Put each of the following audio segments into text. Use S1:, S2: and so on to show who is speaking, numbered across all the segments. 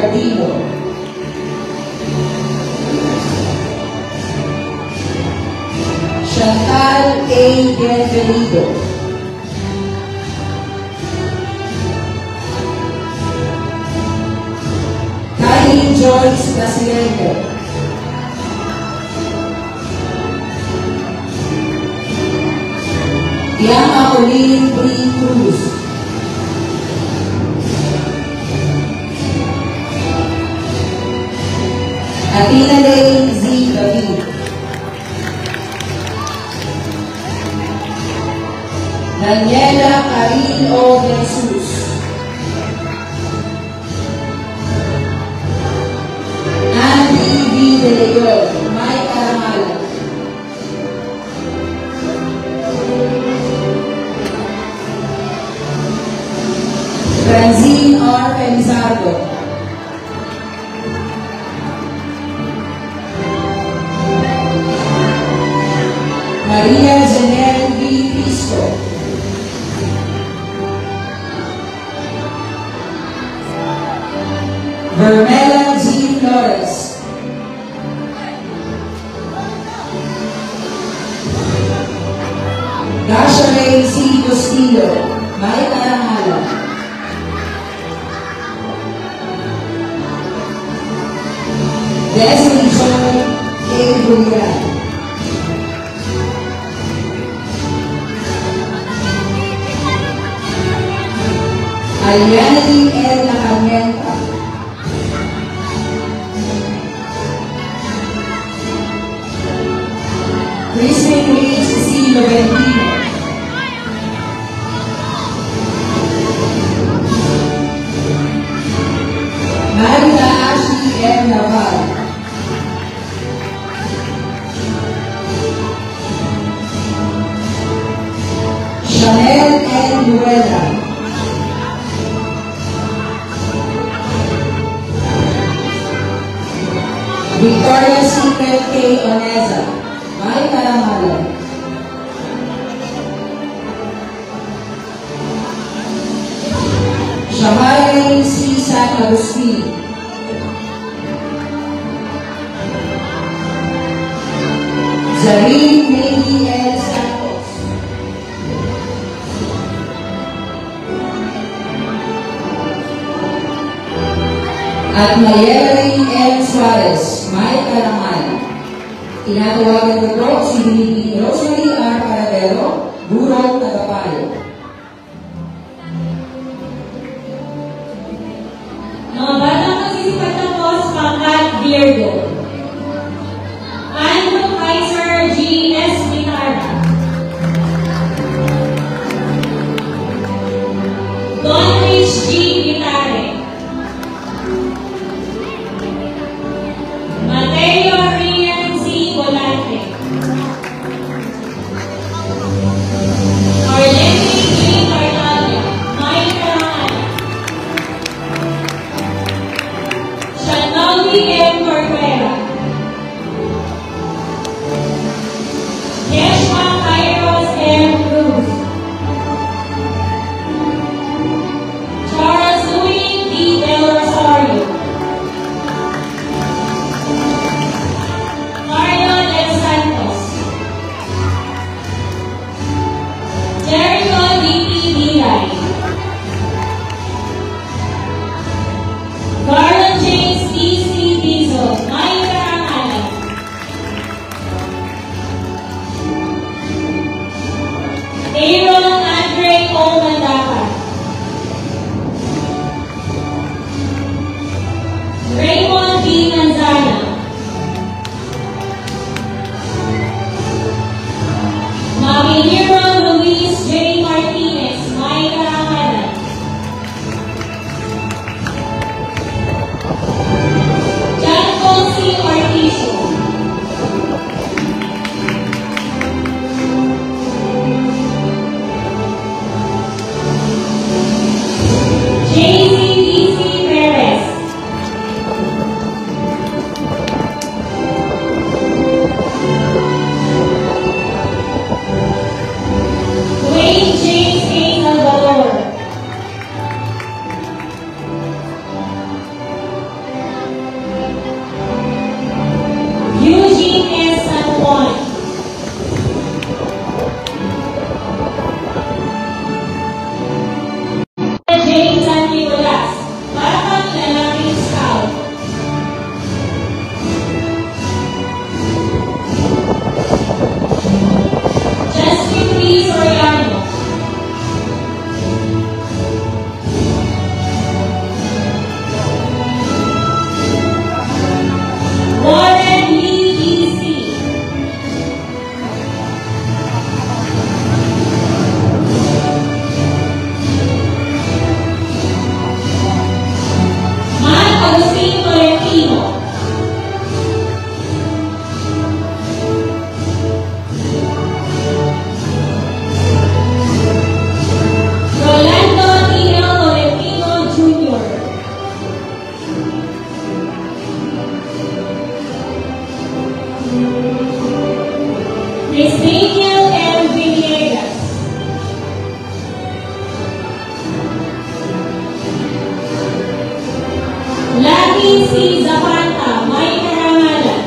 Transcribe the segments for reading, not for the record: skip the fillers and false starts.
S1: Cardino. Chantal A. Bienvenido. Kylie Joyce Presidente. Bianca Olin Bree Cruz. Athena Lane Z. David. Daniela Karil O. Jesus. Andy V. De Leon. Mike Caramala. Francine R. Felizardo. Maria Janelle V. Pisco. Vermela G. Flores. Dasha Ray C. Castillo. Mai Caramala. Desiree Joy A. Bulian. Aliani L. Nacamenta. Christine Rich C. Loventino. Marita Ashley M. Naval. Chanel N. Luella. Victoria's Secret K. Oneza. Mai Caramala. Shahaya C. San Agustin. Zareen Navy L. Santos. At Mayeli L. Suarez. Mai Caramala. Tinatawagan ko po si Bibi Rosalie R. Paradero, Burong Tagapayo.
S2: Mga batang magsisipagtapos, pangkat Virgo. Andrew Kaiser G. S. Vitara. Don Rich G. Vitare. Mateo Rian C. Volante. Casey Zapata, may karangalan.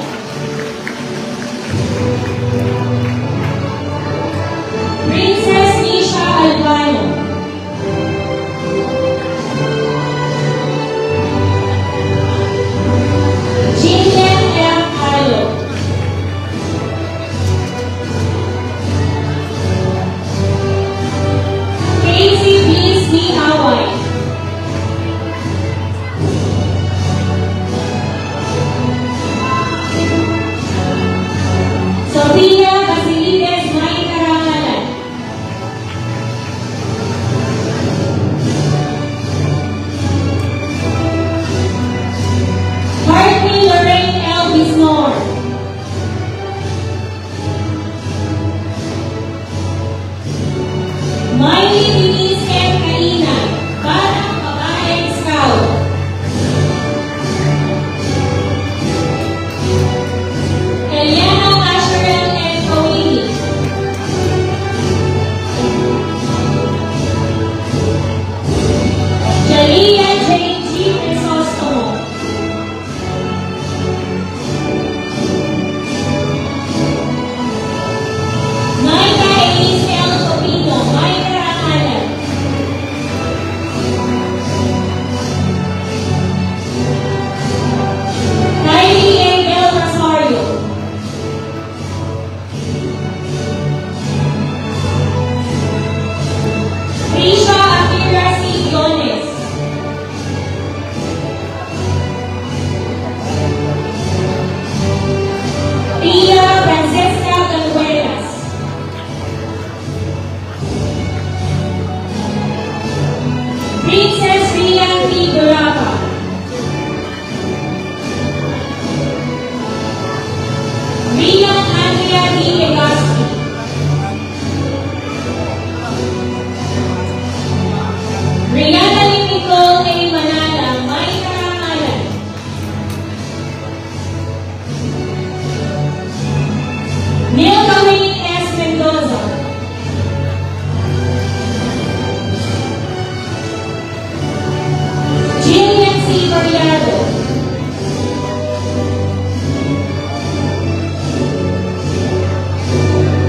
S2: Princess Nisha Albano. Jillian M. Alo. Casey Bliss Ni Away. Sofia Basilides may karangalan. Courtney Lorraine L. Bisnor. Miley Denise M. Kalina, Batang Babaeng Scout. Eliana Asherel M. Kawili. Jalea Jane G. Crisostomo. Naika Elise L. Topino, may karangalan. Kylie M. Del Rosario. Risha Akira C. Yones. Tia Francesca Galgueras. Princess Rian P. Durapa. Rian Andrea D. Legaspi. Rihanna Nicole A. Manala, may karangalan. Milka Wayne S. Mendoza. Jillian C. Variado.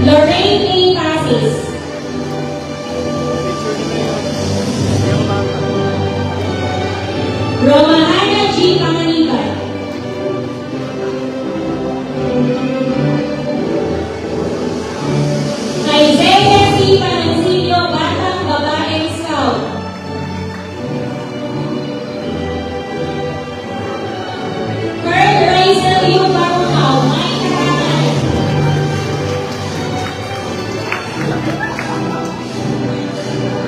S2: Lorraine A. Pasis. Romahana G. Pamaniban. Isaiah C. Panancillo, Batang Babaeng Scout. Kurt Raisel U. Barunao, may karangalan.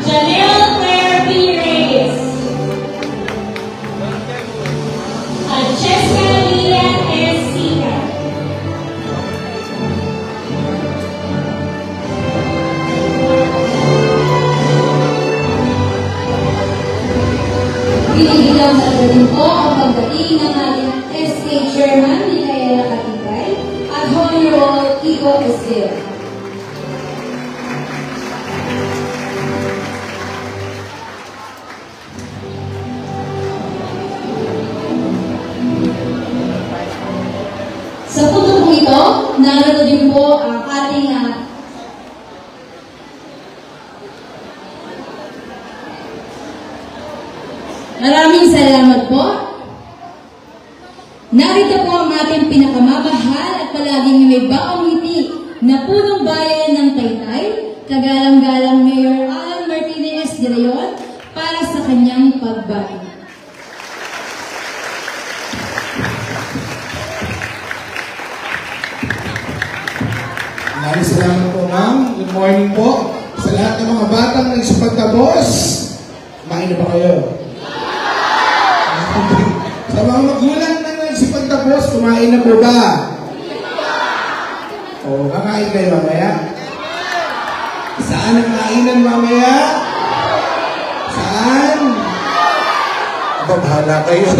S2: Janelle Claire P. Reyes. Francesca Lilian S. Sita.
S1: Pinigilang sa rin po ang pagdating ng ating SK Chairman ni Kayala Katibay at Honorable Kiko Estel. Sa punto po ito, narito din po ang ating maraming salamat po. Narito po ang ating pinakamamahal at palaging may baong ngiti na punong bayan ng Taytay, kagalang-galang Mayor Alan Martinez de Leon para sa kanyang pagbati.
S3: Maraming salamat po, ma'am. Good morning po. Sa lahat ng mga batang nagsipagtapos, kumain na ba kayo? Sa mga magulang na nagsipagtapos, kumain na po ba? O, kakain kayo mamaya? Saan ang kainan mamaya? Saan? Babahala kayo.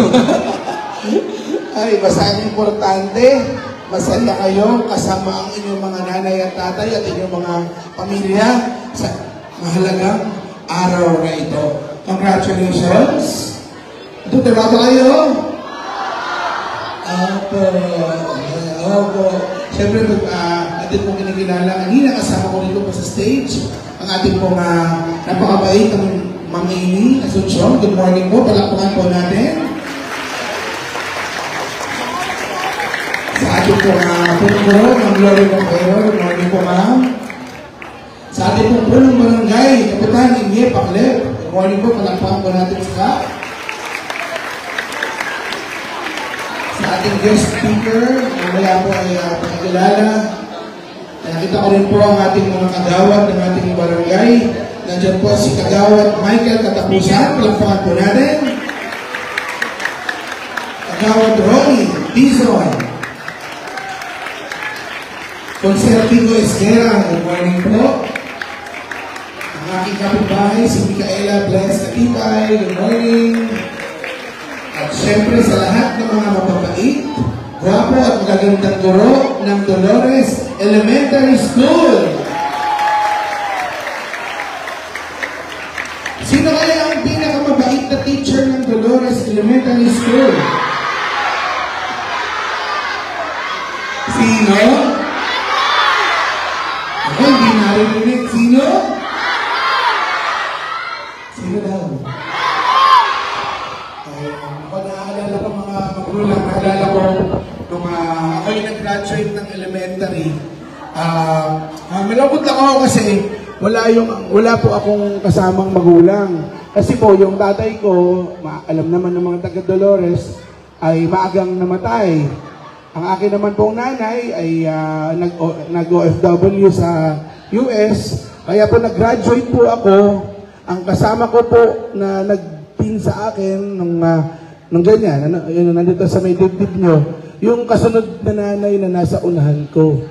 S3: Ay, basta ang importante, masaya kayo kasama ang inyong mga nanay at tatay at inyong mga pamilya sa mahalagang araw na ito. Congratulations! Tutuwa ba kayo? Opo. Opo. Siyempre, atin pong kinikilala. Kanina kasama ko rito po sa stage. Ang ating pong napakabait ng Ma'am Amy Asuncion. Good morning po. Palakpakan po natin. Sa ating pong punong ng Glory Compero. Good morning po, ma'am. Sa ating pong punong barangay, Kapitan Inye Paklep. Good morning po. Palakpakan po natin sa ating guest speaker, mamaya po ay pagkakilala. Nakita ko rin po ang ating mga kagawad ng ating barangay. Nandiyan po si Kagawad Michael Katapusan, palakpakan po natin. Kagawad Ronnie Dizon. Consel Pico Esquera, good morning po. Ang aking kapitbahay, si Micaela Bless Katipay, good morning. At syempre sa lahat ng mga mababait, gwapo at magagandang guro ng Dolores Elementary School. Sino kaya ang pinakamabait na teacher ng Dolores Elementary School? Sino? Ako, hindi narinig. Sino? Sino daw? Ako naaalala ko mga magulang, naalala ko nung ako yung nag-graduate ng elementary. Malungkot lang ako kasi wala po akong kasamang magulang. Kasi po yung tatay ko, alam naman ng mga taga Dolores, ay maagang namatay. Ang akin naman pong nanay ay nag-OFW sa US. Kaya po nag-graduate po ako. Ang kasama ko po na nag-pin sa akin nung ganyan, nandito sa may dibdib nyo, yung kasunod na nanay na nasa unahan ko.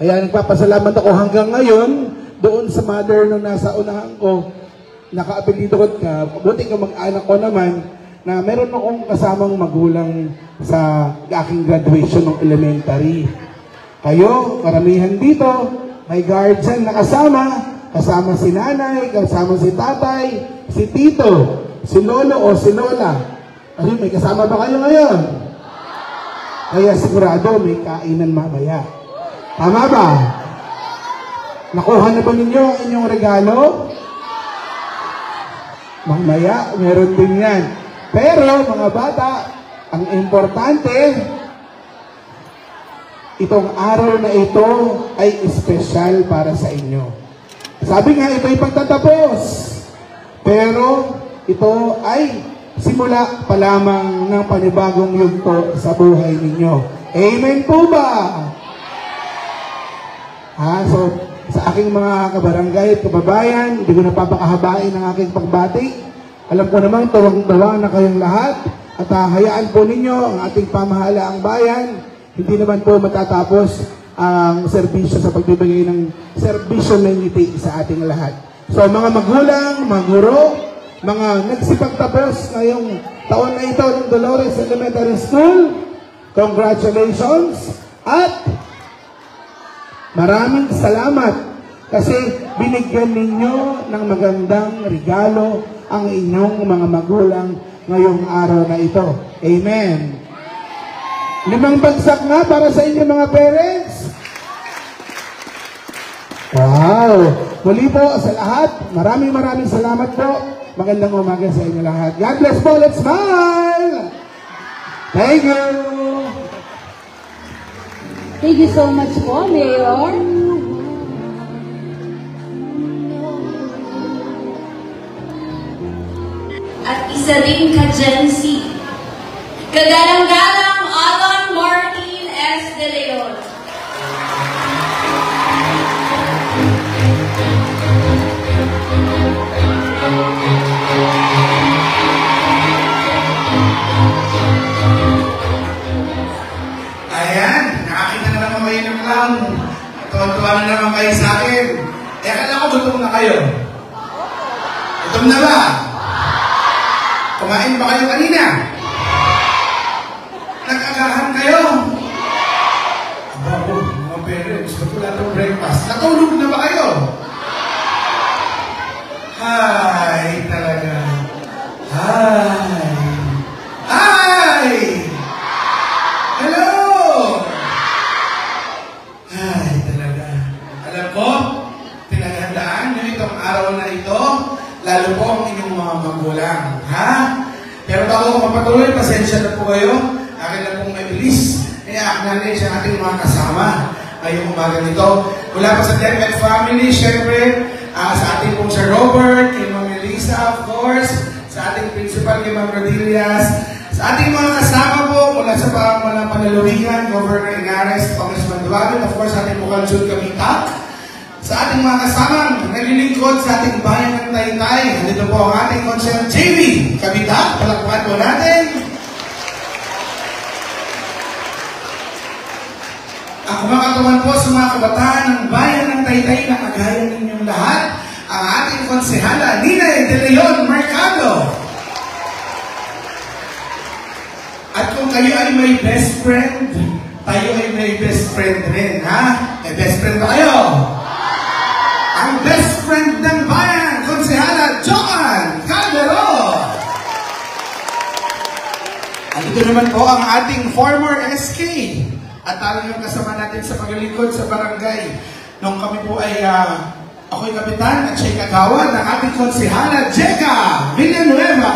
S3: Kaya nagpapasalamat ako hanggang ngayon doon sa mother na nasa unahan ko. Naka-apelido ko, buti ka mag-anak ko naman, na meron akong kasamang magulang sa aking graduation ng elementary. Kayo, karamihan dito, may guardian na kasama si nanay, kasama si tatay, si tito, si lolo o si lola. Kasi may kasama ba kayo ngayon? Kaya sigurado may kainan mamaya. Tama ba? Nakuha na ba ninyo ang inyong regalo? Mamaya, meron din yan. Pero mga bata, ang importante, itong araw na ito ay espesyal para sa inyo. Sabi nga, ito ay pagtatapos. Pero ito ay simula pa lamang ng panibagong yugto sa buhay ninyo. Amen po ba? So, sa aking mga kabarangay at kababayan, hindi ko napapakahabain ang aking pagbati. Alam ko naman, tuwang-tuwa na kayong lahat at hayaan po ninyo ang ating pamahalaang bayan. Hindi naman po matatapos ang serbisyo sa pagbibigay ng serbisyo ng ngiti sa ating lahat. So mga magulang, mga guro, mga nagsipagtapos ngayong taon na ito ng Dolores Elementary School, congratulations at maraming salamat kasi binigyan ninyo ng magandang regalo ang inyong mga magulang ngayong araw na ito. Amen. 5 bagsak nga para sa inyo mga parents. Wow! Muli po sa lahat, maraming salamat po. Magandang umaga sa inyo lahat. God bless po. Let's smile! Thank you!
S4: Thank you so much po, Mayor.
S2: At isa din ka Gen Z. Kagalang-galang Alan Martin S. De Leon.
S3: Ayan, nakakita na naman kayo ng clown. Tuwan-tuwa na naman kayo sa akin. Akala ko gutom na kayo. Gutom na ba? Kumain ba kayo kanina? Nag-agahan kayo? Aba po, mga parents, gusto ko lang breakfast. Natulog na ba kayo? Hi, talaga. Hi! Hi! ang inyong mga magulang. Ha? Pero bago ko mapatuloy, pasensya na po kayo. Akin na pong mabilis. I-acknowledge ang ating mga kasama ngayong umaga nito. Mula pa sa DepEd family, syempre, sa ating pong Sir Robert, kay Ma'am Melissa, of course, sa ating principal, kay Ma'am Rodillas, sa ating mga kasama po, mula sa mga Panaluwigan, Governor Inares, Congressman Duwagin, of course, sa ating Bukal Jun Kamitak, sa ating mga kasamang naglilingkod sa ating bayan ng Taytay. Nandito po ang ating Consul JV Kamitak. Palakpakan po natin. Ang kumakatuwan po sa mga kabataan ng bayan ng Taytay na kagaya ninyong lahat, ang ating konsehala, Ninay De Leon Mercado. At kung kayo ay may best friend, tayo ay may best friend rin, ha? May best friend ba kayo? Ang best friend ng bayan, konsehala Joan Calderon. At ito naman po ang ating former SK. At talagang kasama natin sa paglilingkod sa barangay. Nung kami po ay, ako'y kapitan at siya'y kagawa ng ating konsehala Jeka Villanueva.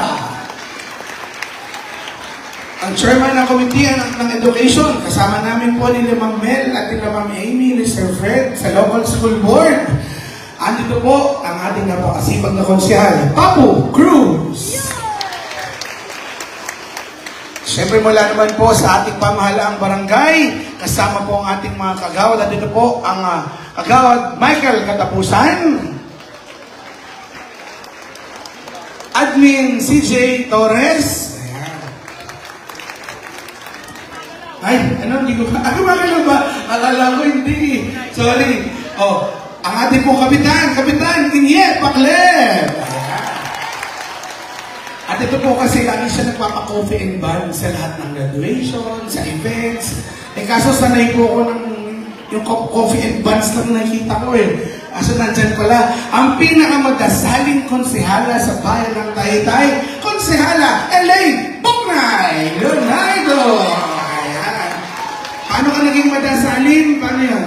S3: Ang chairman ng Committee ng Education, kasama namin po ni Ma'am Mel at ni Ma'am Amy, ni Sir Fred sa Local School Board. Andito po ang ating napakasipag na konsehal, Papu Cruz. Siyempre mula naman po sa ating pamahalaang barangay, kasama po ang ating mga kagawad. Andito po ang kagawad Michael Katapusan, Admin CJ Torres. Ay, ano, hindi ko ba? Akala ko hindi. Sorry. Oh, ang ating po Kapitan Inyet Pacler. At ito po kasi lagi siya nagpapa-coffee and bun sa lahat ng graduation, sa events. Eh kaso sanay po ako ng yung coffee and buns lang nakita ko eh. Kaso nandyan pala, ang pinakamadasaling konsehala sa bayan ng Taytay, konsehala Elaine Buknay Leonardo. Ayan. Paano ka naging madasalin? Paano yan?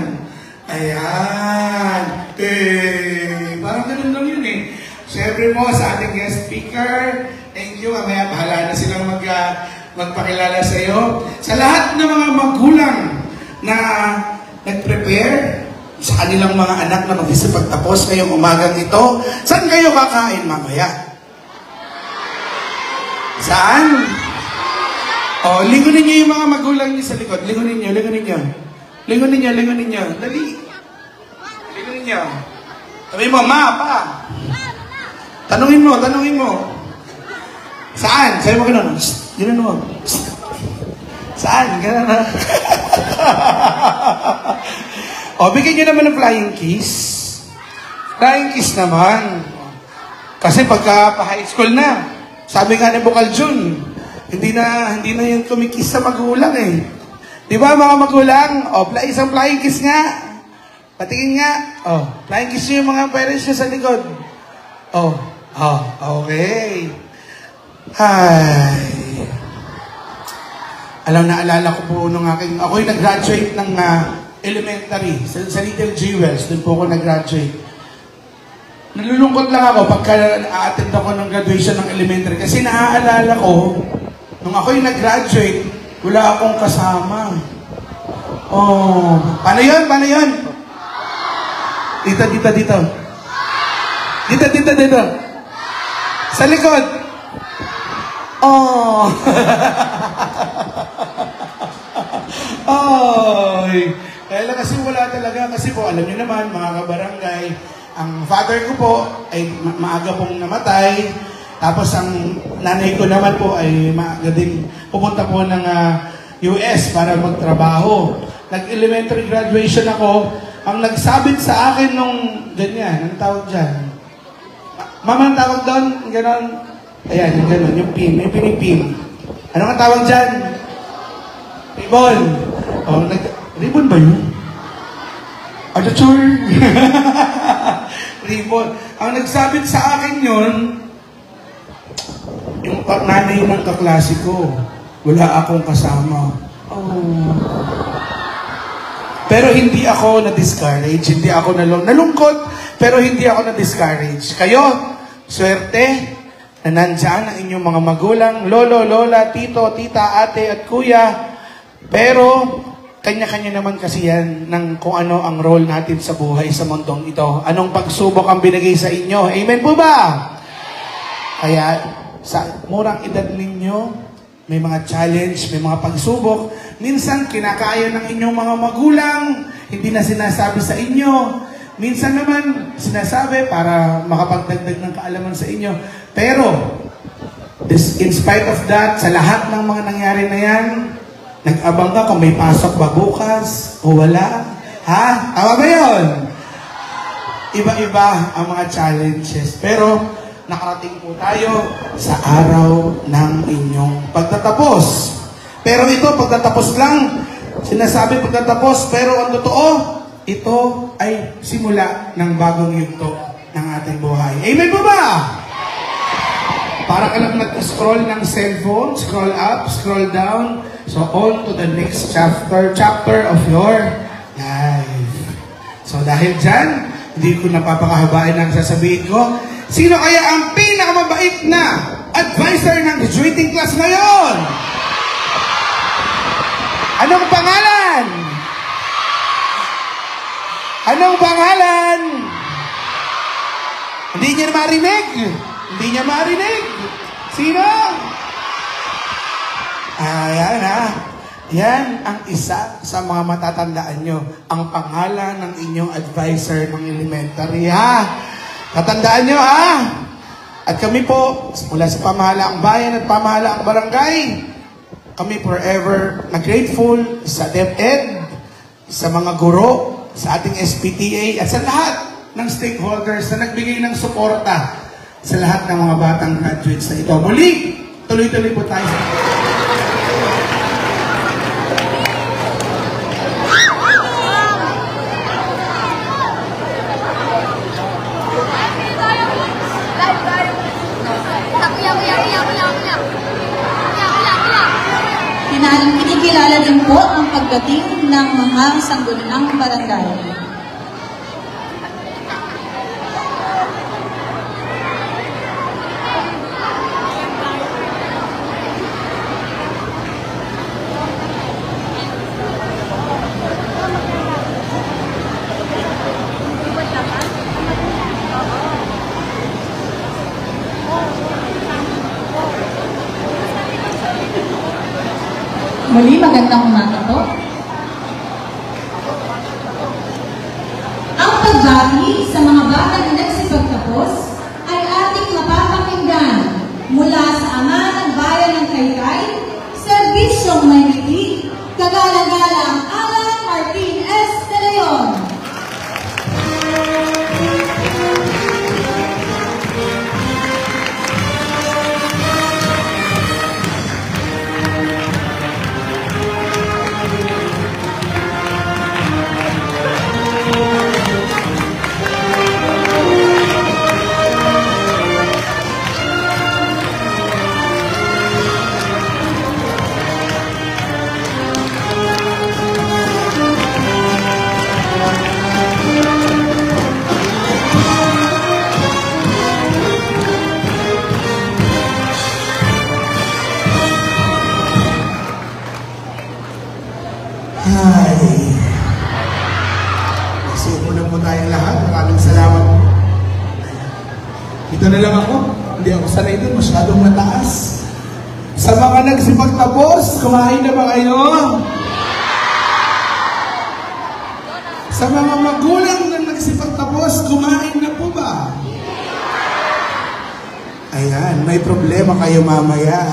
S3: Ayan. Parang ganun lang yun eh. Siyempre mo sa ating guest speaker, thank you. Mamaya bahala na silang magpakilala sa iyo. Sa lahat ng mga magulang na nag-prepare sa kanilang mga anak na mag-isipagtapos ngayong umagang ito, saan kayo kakain mamaya? Saan? O, lingunin niyo yung mga magulang niyo sa likod. Lingunin niyo. Lingunin niyo. Dali. Lingunin niyo. Sabi mo, ma, pa. Tanungin mo. Saan? Sabi mo gano'n. Gano'n mo. Saan? Gano'n na. O, bigyan nyo naman ng flying kiss. Flying kiss naman. Kasi pagka pa-high school na, sabi nga ni Bukal Jun, hindi na yung kumikiss sa magulang eh. Di ba mga magulang? O, isang flying kiss nga. Patingin nga. O, flying kiss nyo yung mga parents nyo sa likod. O, okay. Hi. Naalala ko po nung ako'y nag-graduate ng elementary sa Little Jewels. Doon po ako nag-graduate. Nalulungkot lang ako pagka a-attend ako ng graduation ng elementary kasi naaalala ko nung ako'y nag-graduate, wala akong kasama. Oh, paano yun? Dito. Dito. Sa likod. Oh. Ay. Kaya kasi wala talaga. Kasi po, alam niyo naman, mga kabarangay, ang father ko po ay maaga pong namatay. Tapos ang nanay ko naman po ay maaga din pupunta po ng US para magtrabaho. Nag-elementary graduation ako. Ang nagsabit sa akin nung ganyan, anong tawag dyan? Mama, ang tawag doon? Ganon. Ayan, yung ganon, yung pin, may pinipin. Ano ang tawag dyan? Ribbon. Oh, ribbon ba yun? Achatur! Ribbon. Ang nagsabit sa akin yun, yung nanay ng kaklase ko. Wala akong kasama. Oh. Pero hindi ako na-discourage, hindi ako nalungkot, pero hindi ako na-discourage. Kayo, swerte na nandyan ang inyong mga magulang, lolo, lola, tito, tita, ate, at kuya. Pero, kanya-kanya naman kasi yan ng kung ano ang role natin sa buhay sa mundong ito. Anong pagsubok ang binigay sa inyo? Amen po ba? Kaya, sa murang edad ninyo, may mga challenge, may mga pagsubok. Minsan, kinakaya ng inyong mga magulang, hindi na sinasabi sa inyo. Minsan naman, sinasabi para makapagdagdag ng kaalaman sa inyo. Pero, in spite of that, sa lahat ng mga nangyari na yan, nag-abang ka kung may pasok ba bukas o wala. Ha? Tama ba yun? Iba-iba ang mga challenges. Pero, nakarating po tayo sa araw ng inyong pagtatapos. Pero ito, pagtatapos lang. Sinasabi pagtatapos, pero ang totoo, ito ay simula ng bagong yugto ng ating buhay. Amen po ba? Para ka lang nag-scroll ng cellphone, scroll up, scroll down, so on to the next chapter of your life. So dahil dyan, hindi ko napapakahabain ang sasabihin ko. Sino kaya ang pinakamabait na advisor ng graduating class ngayon? Anong pangalan? Anong pangalan? Hindi niya marinig. Hindi niya marinig. Sino? Ayan ha. Yan ang isa sa mga matatandaan nyo. Ang pangalan ng inyong advisor ng elementary ha. Tatandaan nyo ha. At kami po, mula sa pamahalaang bayan at pamahalaang barangay, kami forever na grateful sa DepEd, sa mga guro, sa ating SPTA, at sa lahat ng stakeholders na nagbigay ng suporta sa lahat ng mga batang graduates na ito. Muli, tuloy-tuloy po tayo sa
S4: Kinikilala din po ang pagdating ng mga sangguniang barangay. Muli, magandang umaga po.
S1: Ang pagbati sa mga bata na nagsipagtapos ay ating mapapakinggan mula sa Ama ng Bayan ng Taytay, Serbisyong Mayniti, Kagalang-galang Alan Martin S. De Leon.
S3: Ay. Nasiupo na po tayong lahat. Maraming salamat po. Dito na lang ako. Hindi ako sanay doon. Masyadong mataas. Sa mga nagsipagtapos, kumain na ba kayo? Sa mga magulang na nagsipagtapos, kumain na po ba? Ayan, may problema kayo mamaya.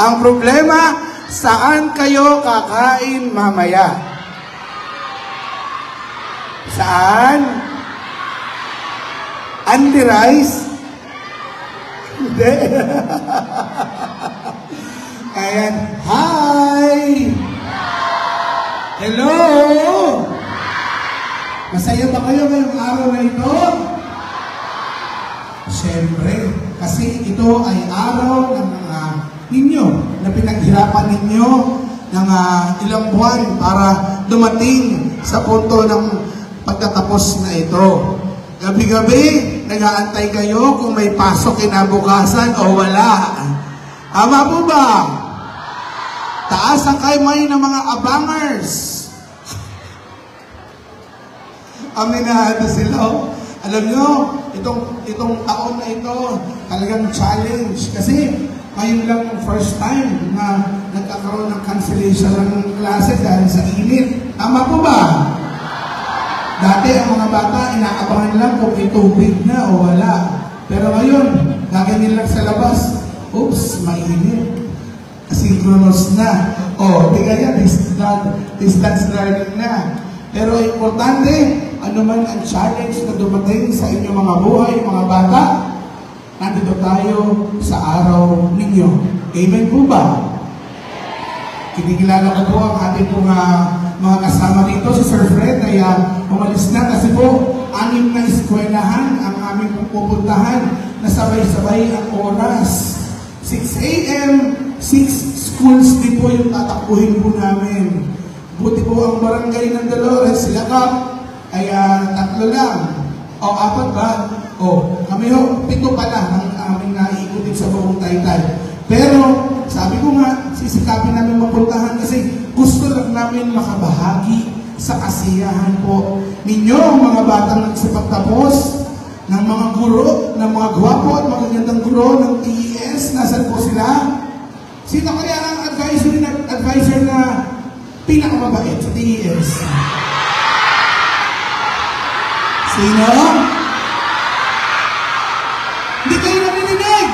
S3: Ang problema, saan kayo kakain mamaya? Saan? Andy Rice? Hindi. Ayan. Hi! Hello! Masaya ba kayo ngayong araw na ito? Siyempre, kasi ito ay araw ng ninyo, na pinaghirapan ninyo ng ilang buwan para dumating sa punto ng pagtatapos na ito. Gabi-gabi, nag-aantay kayo kung may pasok kinabukasan o wala. Tama po ba? Taas ang kamay ng mga abangers. Aminado sila. Alam nyo, itong taon na ito, talagang challenge. Kasi ngayon lang yung first time na nagkakaroon ng cancellation ng klase dahil sa init. Tama po ba? Dati ang mga bata, inaabangan lang kung may tubig na o wala. Pero ngayon, gaganyan lang sa labas. Oops, mainit. Asynchronous na. O, di kaya, distance learning na. Pero importante, ano man ang challenge na dumating sa inyong mga buhay, mga bata, nandito tayo sa araw ninyo. Amen po ba? Kinikilala ko po ang ating mga kasama dito. Si Sir Fred ay umalis na kasi po 6 na eskwelahan ang aming pupuntahan na sabay-sabay ang oras. 6 a.m., 6 schools din po yung tatakbuhin po namin. Buti po ang barangay ng Dolores, Silacap, ay 3 lang. O 4 ba? O, kami ho, 7 pa lang ang aming naiikutin sa buong Taytay. Pero, sabi ko nga, sisikapin namin mapuntahan kasi gusto lang namin makabahagi sa kasiyahan po ninyo, mga batang nagsipagtapos, ng mga guro, ng mga gwapo at mga gandang guro ng TES. Nasaan po sila? Sino kaya ang advisor na pinakamabait sa TES? Sino? Hindi kayo narinig!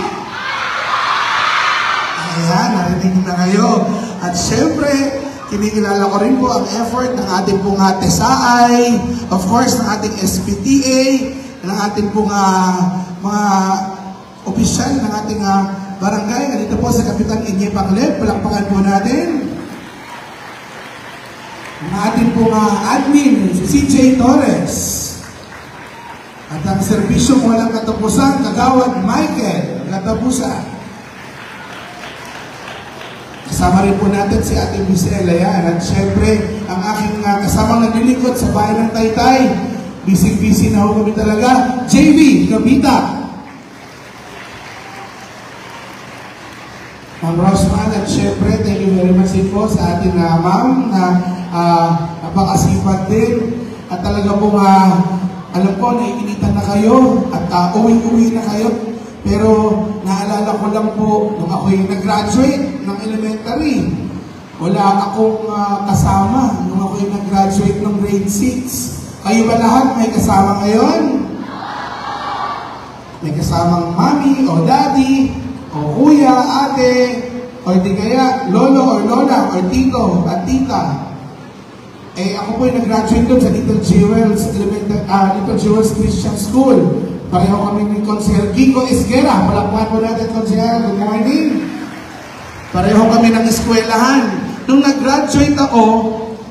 S3: Ayan, narinig na kayo. At syempre, kinikilala ko rin po ang effort ng ating pong TESAI, of course, ng ating SPTA, ng ating pong mga opisyal ng ating barangay. Dito po sa Kapitan Inye Pacleb, palakpakan po natin. Ang ating pong admin, si CJ Torres. At ang serbisyong walang katapusan, Kagawad Michael Katapusan. Kasama rin po natin si Ate Bisela yan. At syempre, ang aking kasamang naglilingkod sa bayan ng Taytay, busy-busy na ho kami talaga, JV Gabita. Ma'am Rosman, at syempre, thank you very much po sa ating ma'am na napakasipag din. At talaga po alam ko, naiinitan na kayo at uwi-uwi na kayo. Pero naalala ko lang po, nung ako'y nag-graduate ng elementary, wala akong kasama nung ako'y nag-graduate ng grade 6. Kayo ba lahat may kasama ngayon? May kasamang mami o daddy, o kuya, ate, o di kaya lolo or lola, or tito at tita. Eh, ako po yung nag-graduate doon sa Little Jewels Christian School. Pareho kami ni Consejero Kiko Esguera. Palakpakan po natin, Consejero. Good morning. Pareho kami ng eskwelahan. Nung nag-graduate ako,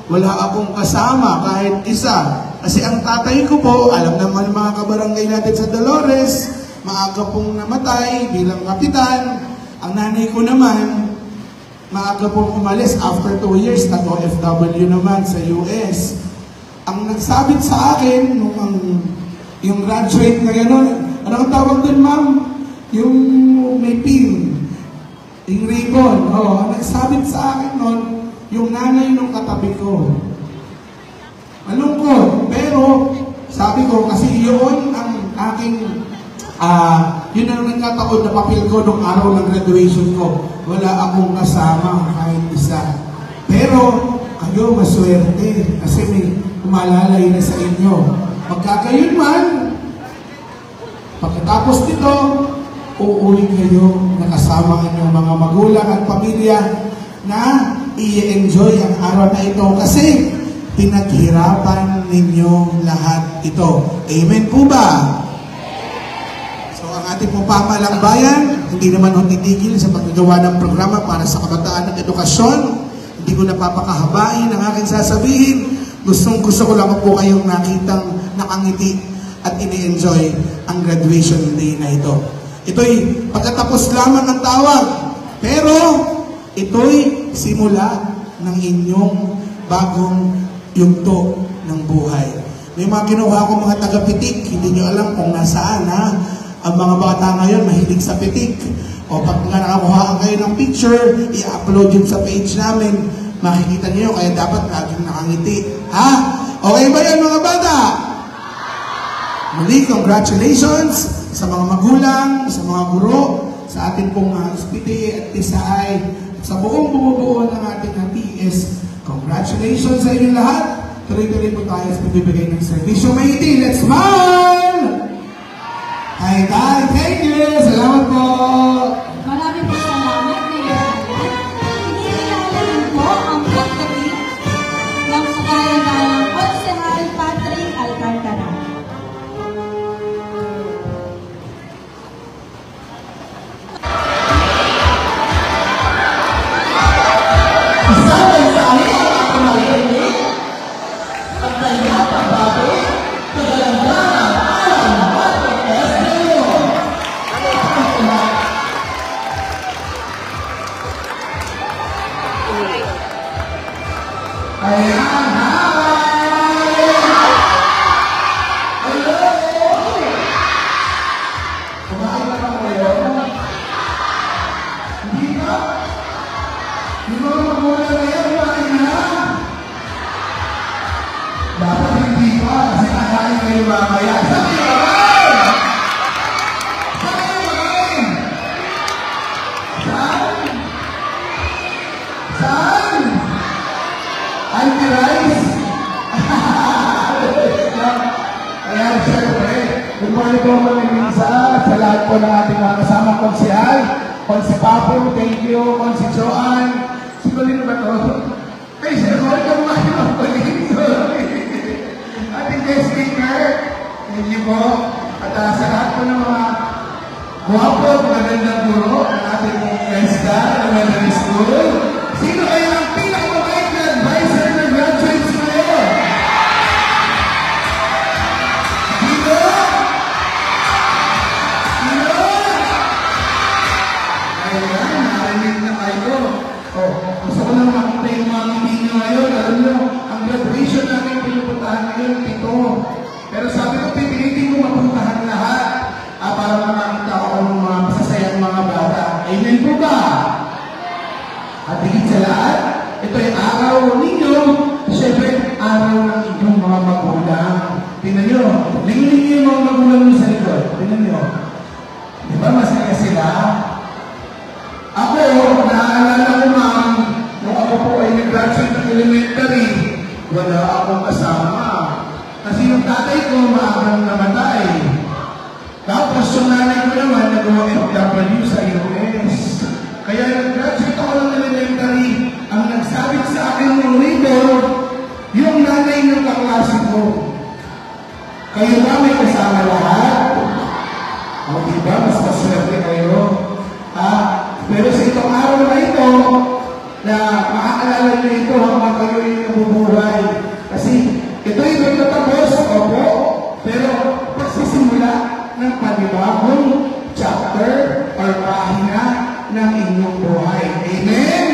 S3: wala akong kasama kahit isa. Kasi ang tatay ko po, alam naman mga kabarangay natin sa Dolores, maaga pong namatay bilang kapitan. Ang nanay ko naman, maaga pong umalis after 2 years, nag-OFW naman sa US. Ang nagsabit sa akin, yung graduate na gano'n, ano ang tawag doon, ma'am? Yung may pin, yung ribbon. Ang nagsabit sa akin noon, yung nanay nung katabi ko. Malungkot, pero sabi ko, kasi yun ang aking, yun ang nagkataon na papel ko nung araw ng graduation ko. Wala akong kasama kahit isa. Pero kayo maswerte kasi may umalalay na sa inyo. Magkakayon man, pagkatapos nito, uuwi kayo nakasama inyong mga magulang at pamilya na i-enjoy ang araw na ito kasi pinaghirapan ninyo lahat ito. Amen po ba? Ating pong pamahalang bayan, hindi naman ho titigil sa paggagawa ng programa para sa kabataan at edukasyon. Hindi ko napapakahabain ang aking sasabihin. Gusto ko lang po kayong nakitang nakangiti at ini-enjoy ang graduation day na ito. Ito'y pagkatapos lamang ang tawag, pero ito'y simula ng inyong bagong yugto ng buhay. May mga kinuha ko mga taga-pitik, hindi nyo alam kung nasaan ha. Ang mga bata ngayon mahilig sa pitik. O pag nga nakakuha kayo ng picture, i-upload yun sa page namin. Makikita niyo kaya dapat laging nakangiti. Ha? Okay ba yan mga bata? Muli, congratulations sa mga magulang, sa mga guro, sa ating pong SPT at TSI, at sa buong bumubuo ng ating TS. Congratulations sa inyong lahat. Tuloy-tuloy po tayo sa pagbibigay ng servisyo. Maiti, let's smile! Hi, thank you! Salamat po!
S4: Maraming po salamat, Mayor Alan. Iniilalim po ang pagdating ng kagaya-gayang Konsehal Patrick Alcantara.
S3: Good morning po mga Minsa, sa lahat po ng ating mga kasama konsehal, Konsi Papo, thank you, Konsi Joanne, si Colin ba to? Ay, siya, sorry ka mga yung Colin, sorry. Ating guest speaker, thank you po. At sa lahat po ng mga guwapo, magandang guro, ng ating ESDA, elementary school. Sino kayo ang pinakamabait na advisor ng graduates ngayon? Gusto ko lang makita yung mga ngiti nyo ngayon. Alam nyo, ang graduation natin pinupuntahan ngayon, 7. Pero sabi ko, pipilitin ko mapuntahan lahat para makakita ko ng mga masasayang mga bata. Amen po ba? At higit sa lahat, ito yung araw ninyo, siyempre, araw ng inyong mga magulang. Tingnan nyo, lingling yung mga magulang nyo sa likod. Tingnan nyo. Di ba masaya sila? Ako, naaalala ko ma'am, nung ako po ay nag-graduate ng elementary, wala akong kasama. Kasi yung tatay ko maagang namatay. Tapos yung nanay ko naman nag-OFW sa US. Kaya nag-graduate ako ng elementary, ang nagsabit sa akin ng rito, yung nanay ng kaklase ko. Kayo ba may kasama lahat? O diba, mas maswerte kayo? Pero sa itong araw na ito, na maaalala nyo ito habang kayo yung nabubuhay. Kasi ito yung nagtatapos, opo, pero magsisimula ng panibagong chapter or pahina ng inyong buhay. Amen?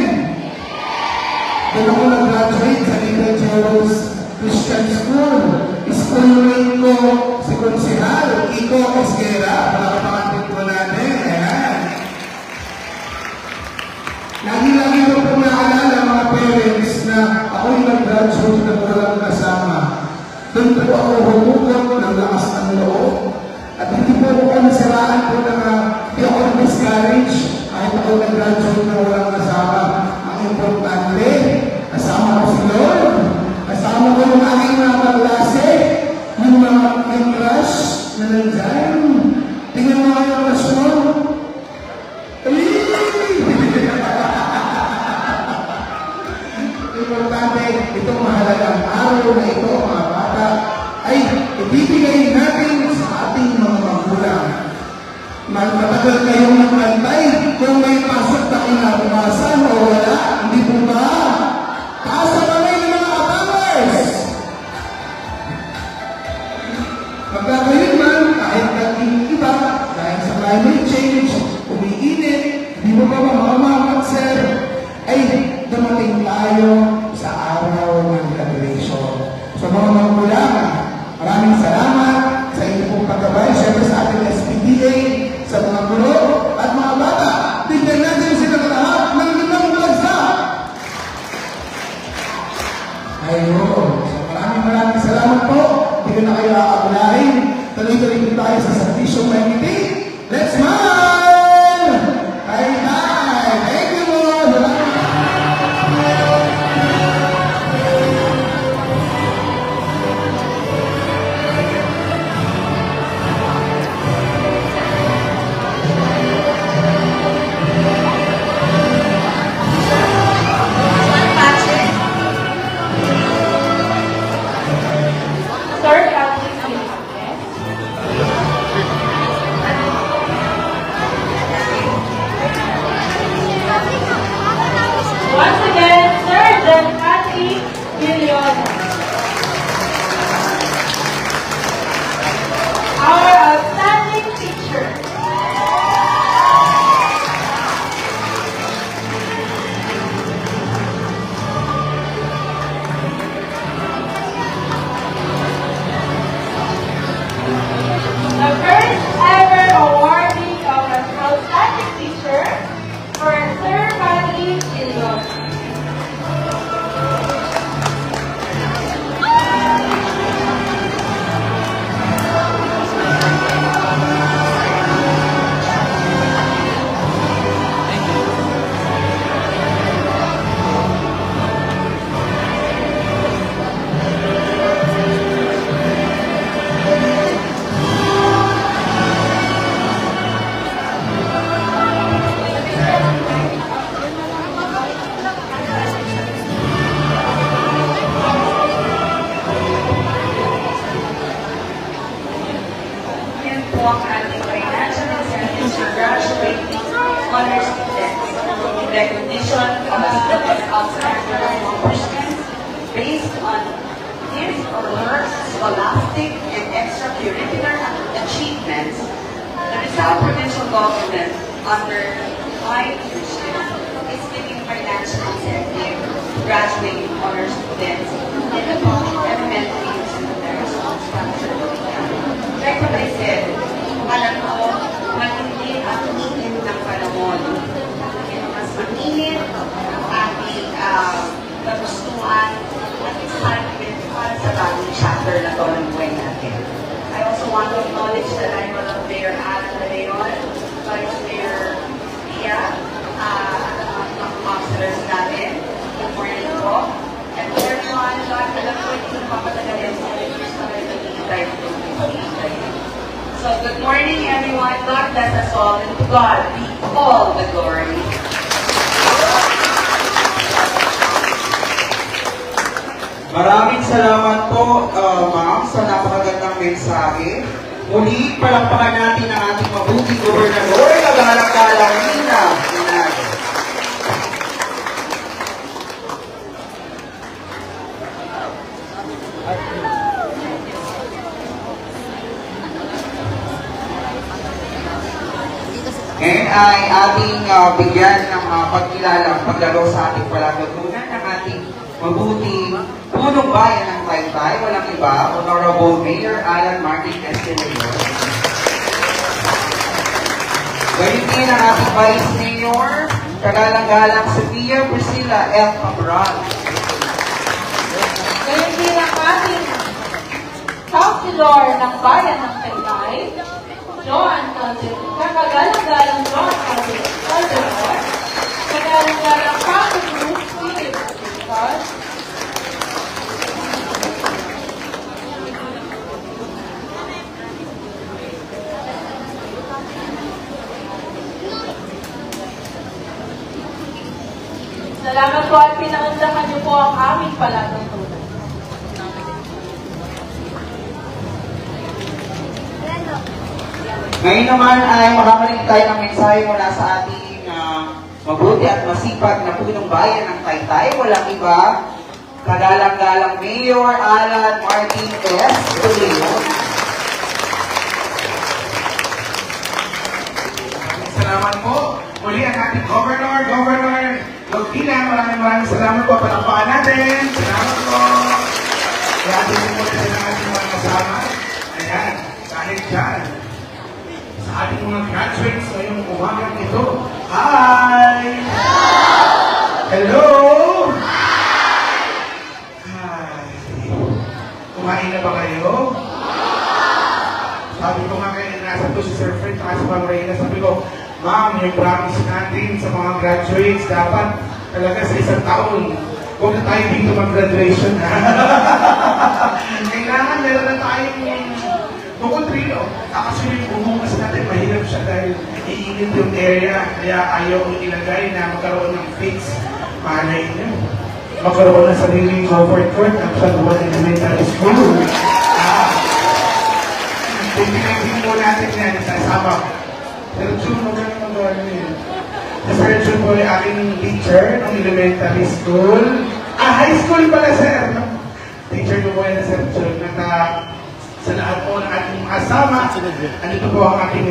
S3: Doon ako nag-graduate sa Little Charles Christian School. Schoolmate ko si Konsehal Kiko Esguera, palapakan po natin. Ayan. Lagi-lagi ko po naalala mga parents na ako yung nag-graduate na walang kasama. Doon po ako humugot ng lakas ng loob. At hindi po ako nasiraan po na hindi ako discourage kahit ako nag-graduate na walang kasama. Ang importante, kasama ko si Lord, kasama ko yung aking mga kaklase, yung mga crush na nandyan. Tingnan mo nga yung crush mo. Importante, itong mahalagang araw na ito, mga bata, ay ibibigay natin sa ating mga magulang. Matagal kayong nag-antay kung may pasok na kinabukasan o wala, hindi po ba? Taas na kamay ng mga abangers! Pagkakayon man, kahit naging iba, dahil sa climate change, umiinit, di mo ba mamamat, sir? Ay, dumating tayo sa araw ng graduation. So mga magulang, sa mga guro at mga bata. Tignan natin sila lahat ng limang bagsak. Ayun. So maraming salamat po. Hindi ko na kayo aabulahin. Tuloy-tuloy po tayo sa servisyong may ngiti. Let's smile! Taytay! Thank you po!
S2: Once again, Sergeant Cathy Villona. Our outstanding teacher. The first ever awarding of an outstanding teacher for Sir Cathy Villona.
S5: Ang ating financial incentives for graduating honor students in recognition of students' outstanding accomplishments based on his or her scholastic and extracurricular achievements. The Rizal Provincial Government, under my leadership, is giving financial incentive to graduating honor students in the public elementary and secondary school structure. Like what I said, alam ko, matindi ang init ng panahon. Mas mainit ang ating kagustuhan at excitement para sa bagong chapter na ito ng buhay natin. I also want to acknowledge the arrival of Mayor Ana De Leon, Vice Mayor Pia, at mga officers natin. Good morning po. And for everyone, alam ko hindi napapatagalin sa lectures na kayo nag-iintay po. So, good morning everyone. God bless us all, and to God be all the glory.
S6: Maraming salamat po, ma'am, sa napakagandang mensahe. Muli, palakpakan natin ang ating mabuting gobernador, nagalang-galang Nina. Ngayon ay ating bigyan ng pagkilala, paglaro sa ating palagagunan ng ating mabuting punong bayan ng Taytay, walang iba, Honorable Mayor Alan Martin Castillo. Gayon din ang ating Vice Mayor, kagalang-galang Sophia Priscilla F. Cabral.
S2: Gayon din ang ating Councilor ng Bayan ng Taytay, John Calderon, kagalang-galang John Calderon, kagalang-galang Council Group Philip Calderon, salamat po at pinaundahan niyo po ang aming palatuntunan.
S6: Ngayon naman ay makakarinig tayo ng mensahe mula sa ating mabuti at masipag na punong bayan ng Taytay. Walang iba, kagalang-galang Mayor Alan Martin S. Tulio.
S3: Salamat po. Muli ang ating Governor Logina. Maraming salamat po. Palakpakan natin. Salamat po. Kaya atin po muna sa ating mga kasama. Ayan, kahit dyan. Sa sa ating mga graduates ngayong umagang ito. Hi! Hello! Hi! Kumain na ba kayo? Sabi ko nga kayo, nasa to si Sir Fred at si Ma'am Reyna, sabi ko, Ma'am, yung promise natin sa mga graduates, dapat talaga sa isang taon, huwag na tayo dito mag-graduation. Kailangan meron na tayong bukod rin, kasi yung bumukas natin, mahirap siya dahil iinit yung area, kaya ayaw ilagay na magkaroon ng fix. Malay niyo, magkaroon ng sariling comfort court at sa buwan elementary school. Pinagin po natin yan sa sama. Sir Jun, magaling magawa niyo. Sir Jun po ay aking teacher ng elementary school. High school pala, sir. Teacher ko po yan, Sir Jun. Sa lahat po ng ating kasama, andito po ang ating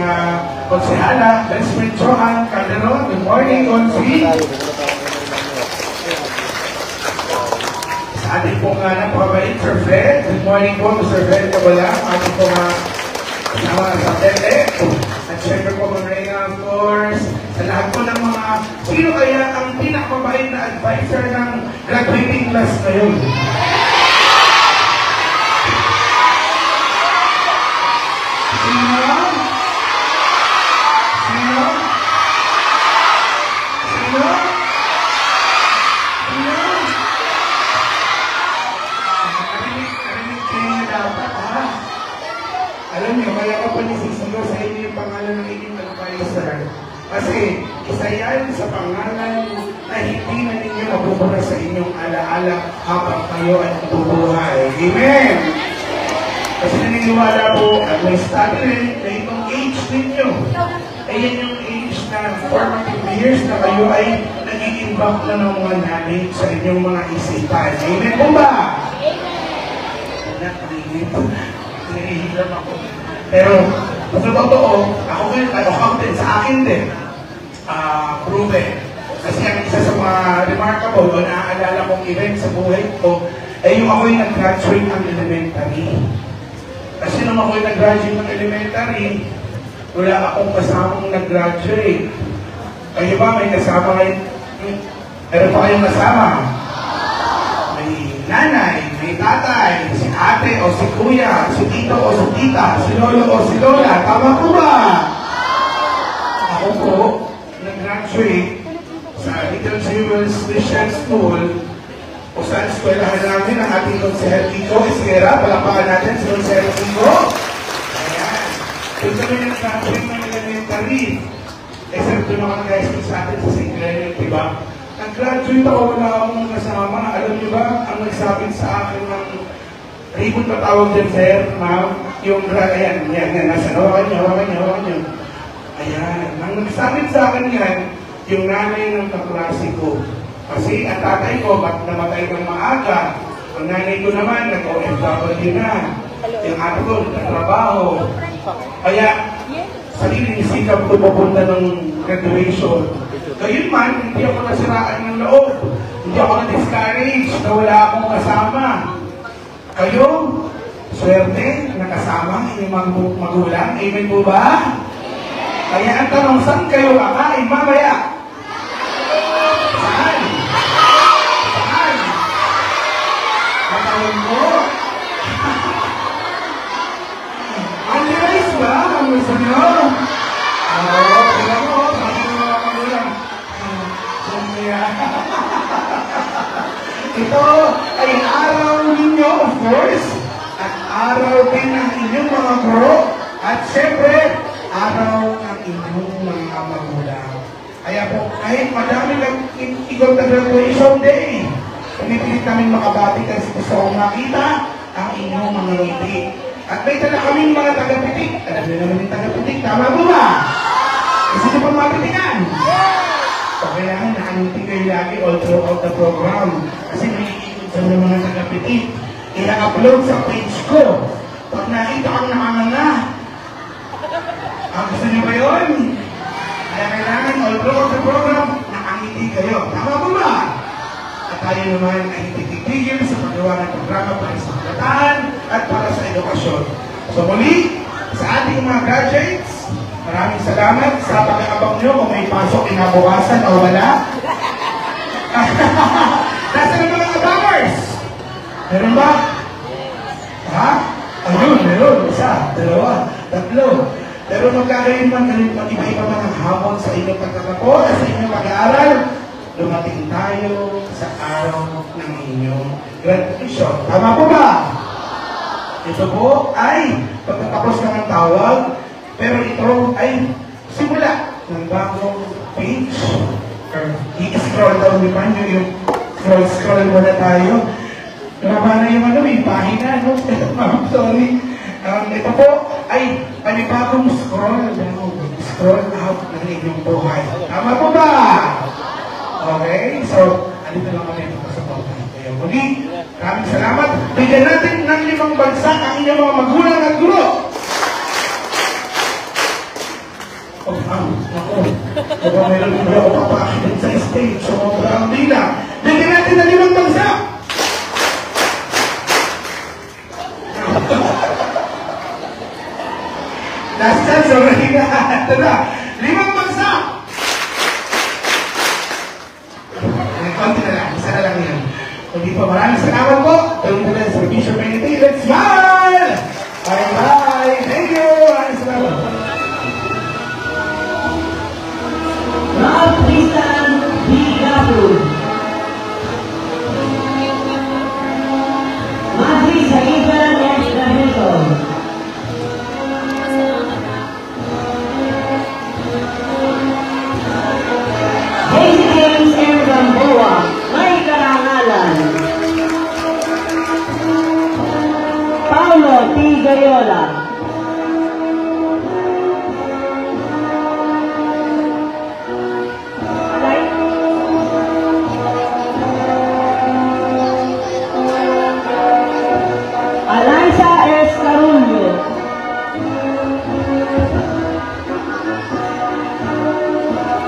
S3: konsehala, Best Friend Johan Calderon. Good morning, Consi. Sa ating po nga napakabait, Sir Fred. Good morning po, Sir Fred Kabala. Ating po nga kasama sa Tete. At syempre po, Ma'am Reyna, of course. Sa lahat po ng mga, sino kaya ang pinakamabait na advisor ng graduating class ngayon? Sino? Sino? Sino? Sino? Narinig kayo dapat, ha? Alam niyo, kaya ko panisisigaw sa inyo yung pangalan ng inyong advisor. Kasi isa yan sa pangalan na hindi na ninyo mabubura sa inyong alaala habang kayo ay bubuhay. Amen! Kasi naniniwala po at may study rin na itong age ninyo. Ayan yung age na formative years na kayo ay nag-i-imbak na ng mga knowledge sa inyong mga isipan. Amen po ba? Nahihilap ako. Pero, sa totoo, ako ngayon, accountant sa akin din. Proven. Kasi ang isa sa mga remarkable o naaalala kong event sa buhay ko, ay yung ako'y nag-graduate ng elementary. Kasi nung ako'y nag-graduate ng elementary, wala akong kasamang nag-graduate. Kayo ba may kasama kayo? Meron pa kayong kasama? May nanay, may tatay, si ate o si kuya, si tito o si tita, si lolo o si lola. Tama po ba? Ako po, nag-graduate sa Little Jewels Christian School o sa eskwelahan namin ang ating Consejero Kiko Esquera. Palapakan natin si Consejero Kiko. Ayan. Kung kami nag-graduate ng elementary, except doon naman guys sa atin sa St. Leonard, diba? Nag-graduate ako, wala akong kasama. Alam niyo ba, ang nagsabit sa akin ng ribbon na tawag dyan, sir, ma'am, yung ayan, nasa hawakan niyo. Ayan, ang nagsabit sa akin yan, yung nanay ng kaklase ko. Kasi ang tatay ko, namatay ng maaga. Ang nanay ko naman, nag-OFW na. Yung ate ko, nagtatrabaho. Kaya, sariling sikap ko pupunta ng graduation. Gayun man, hindi ako nasiraan ng loob. Hindi ako na-discourage na wala akong kasama. Kayo, swerte, nakasama inyong mga magulang. Amen po ba? Kaya ang tanong, saan kayo kakain mamaya? Saan? Saan? Katawin mo? Andres ba? Ang gusto nyo? Oo, kaya mo, sabi ng mga magulang. Ito ay araw ninyo, of course, at araw din ng inyong mga guro, at syempre, araw ng inyong mga magulang. Kaya po, kahit madami lang ikot na graduation day, pinipilit namin makabati kasi gusto kong makita ang inyong mga ngiti. At may tala kaming mga tagapitik. Alam niyo naman yung tagapitik, tama po ba? Kasi niyo pa mapitikan? So, kailangan nakangiti kayo lagi all throughout the program. Kasi may ikot sa mga tagapitik. I-upload sa page ko. Pag nakita kang nakanganga, gusto niyo ba yun? Kaya kailangan all throughout the program, nakangiti kayo. Tama po ba? At tayo naman ay titigil sa paggawa ng programa para sa kabataan at para sa edukasyon. So muli, sa ating mga graduates, Maraming salamat sa pag-aabang nyo kung may pasok kinabukasan o wala. Nasa ng mga abangers? Meron ba? Ha? Ayun, meron. Isa, dalawa, tatlo. Pero magkakaroon man iba-iba man ang hamon sa inyong pagtatapos, sa inyong pag-aaral, dumating tayo sa araw ng inyong graduation. Tama po ba? Ito po ay pagtatapos na ng tawag, pero ito ay simula ng bagong page. Or i-scroll down di ba nyo yung scroll muna tayo. Nababa na yung yung pahina, no? Ma'am, sorry. Ito po ay panibagong scroll out ng inyong buhay. Tama po ba? Okay, so, alito lang kami ito sa pagkain. Kaya muli, maraming salamat. Bigyan natin ng 5 bagsak ang inyong mga magulang at guro. Oh, ako. Diba mayroon hindi ako papakit sa stage. So, ang dila. Bigyan natin ng 5 bagsak. Last chance, already na. Ito na. 5 bagsak. Konti na lang. Isa na lang yan. Kung di pa maraming salamat po. Tuloy na lang sa Bishop Benedict. Let's smile! Bye-bye! Thank you! Maraming salamat.
S7: Rob Tristan D. Gabu. Madri Saiban S. Hamilton. Daisy James M. Gamboa. May karangalan. Paulo T. Gayola.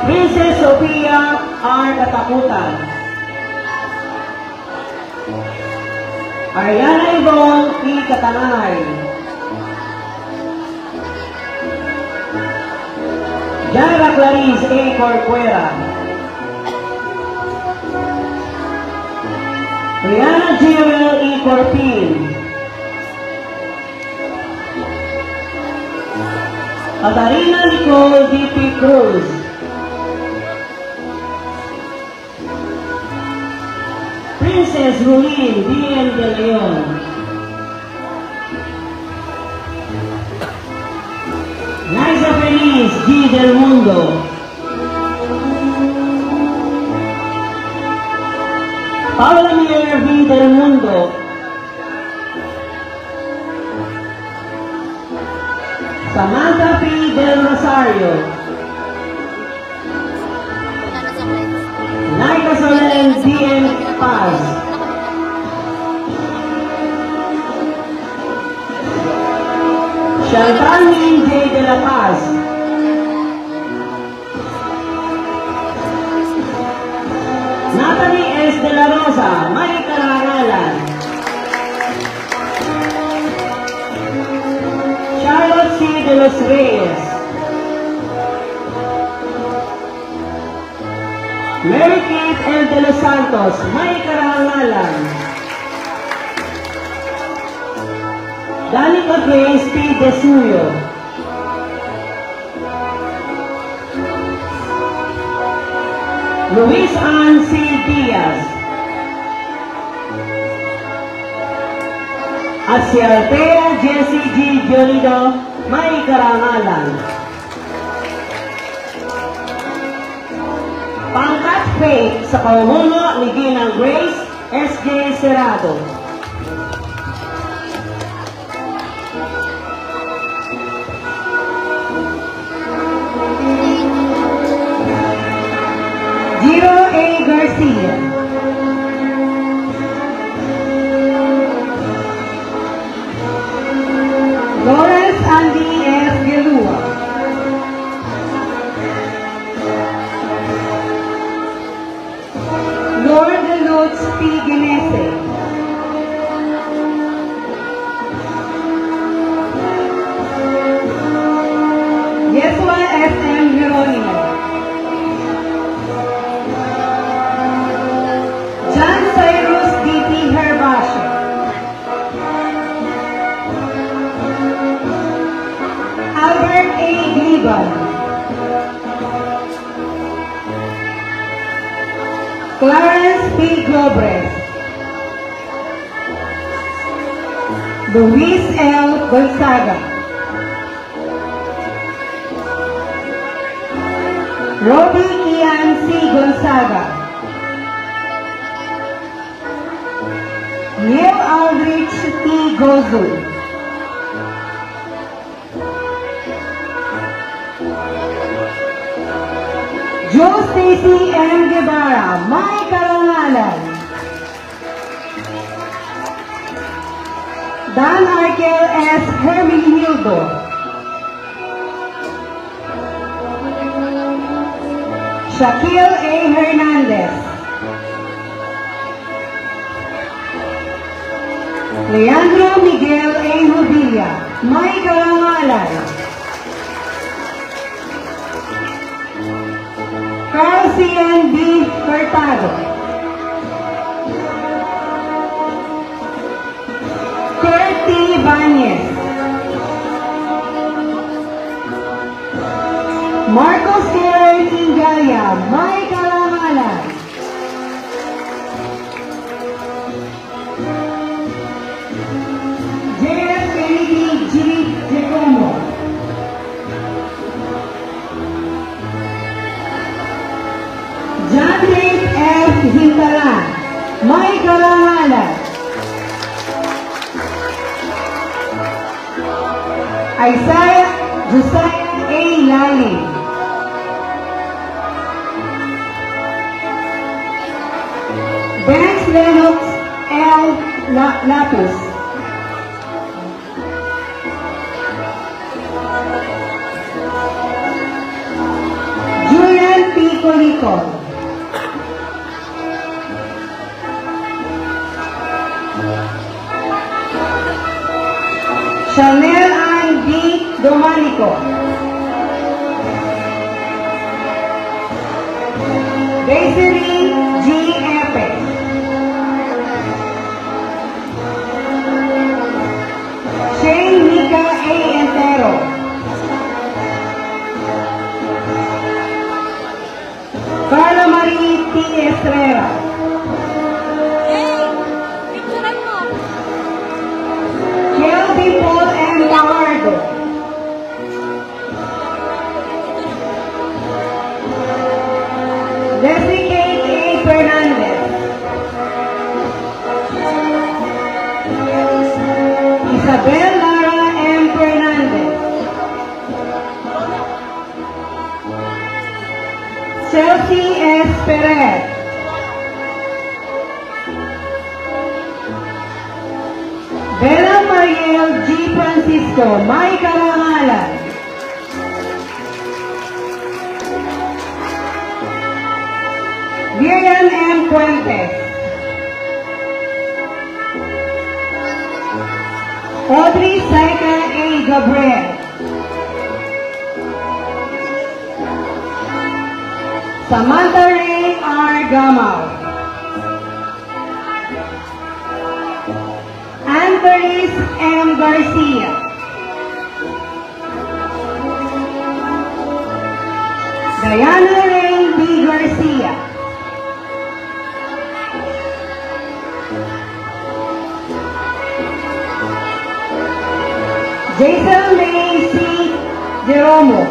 S7: Princess Sophia R. Katakutan. Ariana Yvonne P. Katanay. Jara Clarice A. Corcuera. Rihanna Jewel E. Corpin. Katarina Nicole D.P. Cruz. Princess Rulin D.M. De Leon. Liza Feliz G. Del Mundo. Paula Mier V. Del Mundo. Samantha P. Del Rosario. Naika Solen D.M. Paz. Chantal Min J. De La Paz. Natalie S. De La Rosa. May karangalan. Charlotte C. De Los Reyes. Mary Kate L. De Los Santos. May karangalan. Danica Grace P. De Suyo. Luis Ann C. Diaz. At si Althea Jessie G. Jolido, may karangalan. Pangkat faith sa pamumuno ni Ginang Grace S.J. Serrado. Giro A. Garcia. Lawrence Andy F. Gelua. Lord Lutz P. Ginese. Yesua Clarence P. Globres, Luis L. Gonzaga, Roby Ian C. Gonzaga, Neil Aldrich T. Gozu, Joe Stacy M. Guevara, may karangalan. Dan Arkel S. Hermenegildo, Shaquille A. Hernandez, Leandro Miguel A. Rubilla, may karangalan. Carl C.N. B. Hurtado, Kurt T. Ibanez, Marcos Karen Ingaya, may karangalan. J.F. Kennedy G. Giacomo, John Nate F. Hintalan, may karangalan. Isaiah Josiah A. Lali, Banks Lennox L. Lapis, Julian P. Colico, Chanel Ann D. Domanico, Desiree G. Epe, Shane Mika A. Entero, Carla Marie T. Estrella, Kelvin Paul M. Lamardo, Leslie Kate A. Fernandez, Isabel Lara M. Fernandez, Chelsea S. Perez, Bella Mariel G. Francisco, may karangalan. Vivian M. Fuentes, Audrey Saika A. Gabriel, Samantha Ray R. Gamal, Anthony M. Garcia, Diana Ray B. Garcia, Jason May C. Jeromo,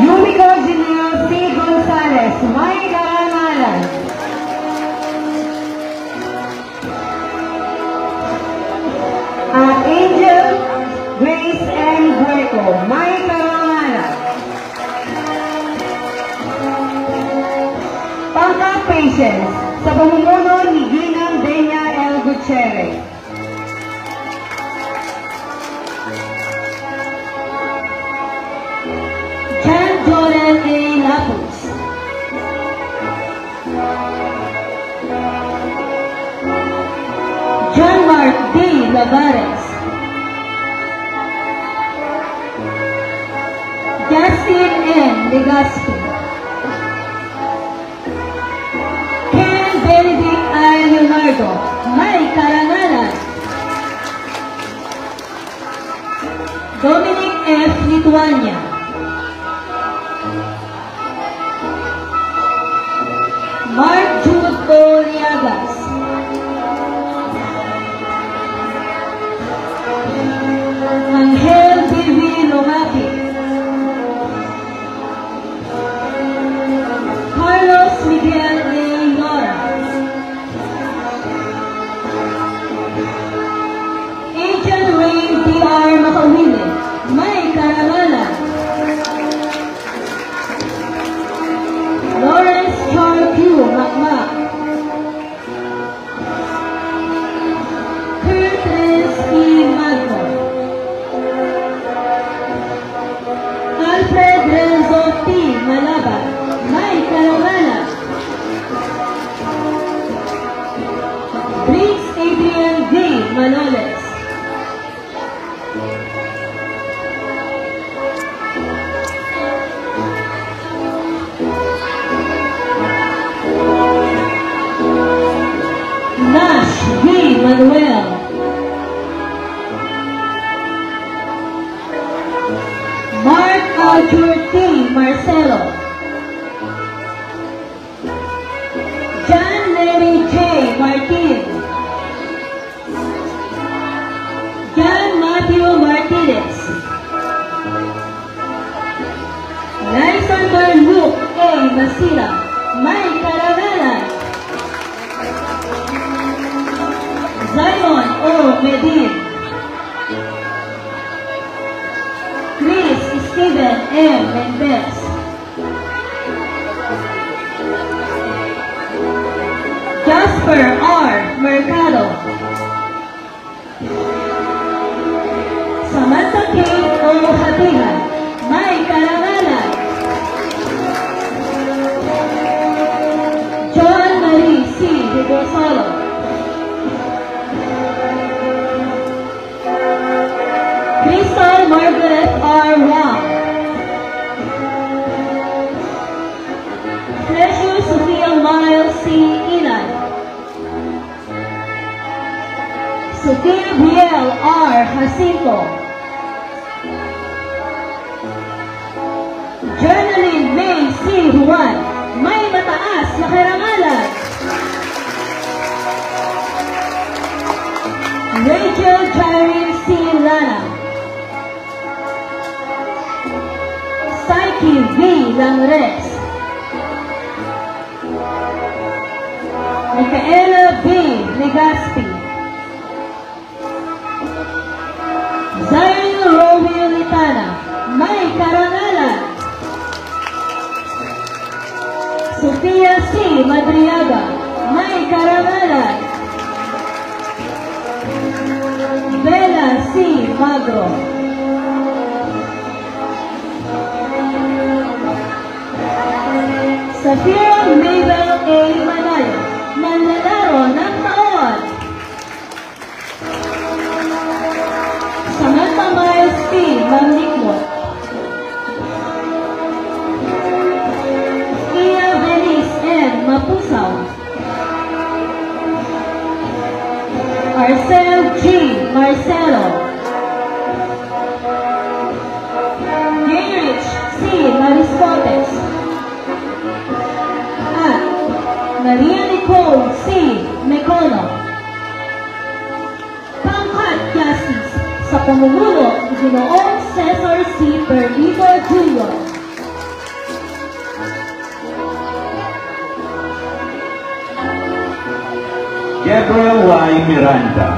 S7: Yumiko Janelle C. Gonzalez, may karangalan. Angel Grace M. Bueco, may karangalan. Pangka Patience, sa pamumuno ni Ginang Denia L. Gutierrez. John Jordan A. Lapus, John Mark D. Lavares, Justin N. Legaspi, Ken Benedict I. Leonardo, may karangalan. Dominic F. Lituania,
S2: Mark Jude Boliagas. Angel Vivi Lumaki. Carlos Miguel A. Nora. Agent Ray D.R. Makawili. May karangalan. Lawrence Char Q. Makmak. Curtis E. Magno. Alfred Renzo T. Malaba. May karangalan. Briggs Adrian V. Manoles. Nash V. Manuel. Mark Arthur T. Marcelo. John Larry J. Martin. John Matthew Martinez. Lysander Luke A. Masila. May karangalan. Zion O. Medin. Chris Steven M. Mendez. Jasper R. Mercado. Samantha K. O. Hatigan. May karangalan. John Marie C. Hidrosolo. Crystal Margaret R. Wang. Treasure Sophia Miles C. Ilan. Sophia Biel R. Jacinto. Journaling May C. Juan. May mataas na karangalan. Rachel Jyrene C. Lana. Psyche V. Langres. Micaela B. Legaspi. Zion Rowell Litana. May karangalan. Sofia C. Madriaga. May karangalan. Bella C. Magro. Safira Mabel A. Manayo. Manlalaro ng taon. Samantha Miles P. Mamnikmot. Ia Venice N. Mapusaw. Marcel G. Marcelo. Gayrich C. Mariscotes. At Maria Nicole C. Mecono. Pangkat Justice sa pamumuno ni Ginoong Cesar C. Perdido Jr.
S8: Gabriel Y. Miranda.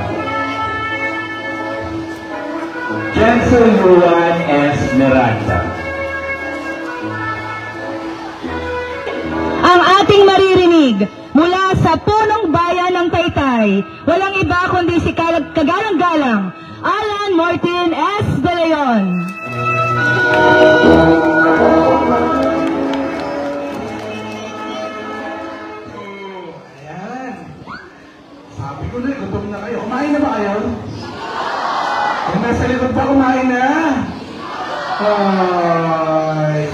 S8: Jensen Juan S. Miranda.
S9: Ang ating maririnig mula sa punong bayan ng Taytay, walang iba kundi si kagalang-galang Alan Martin S. De Leon.
S3: Ayan. Sabi ko na, gutom na kayo. Kumain na ba kayo? Yung nasa likod pa, kumain na. Ay.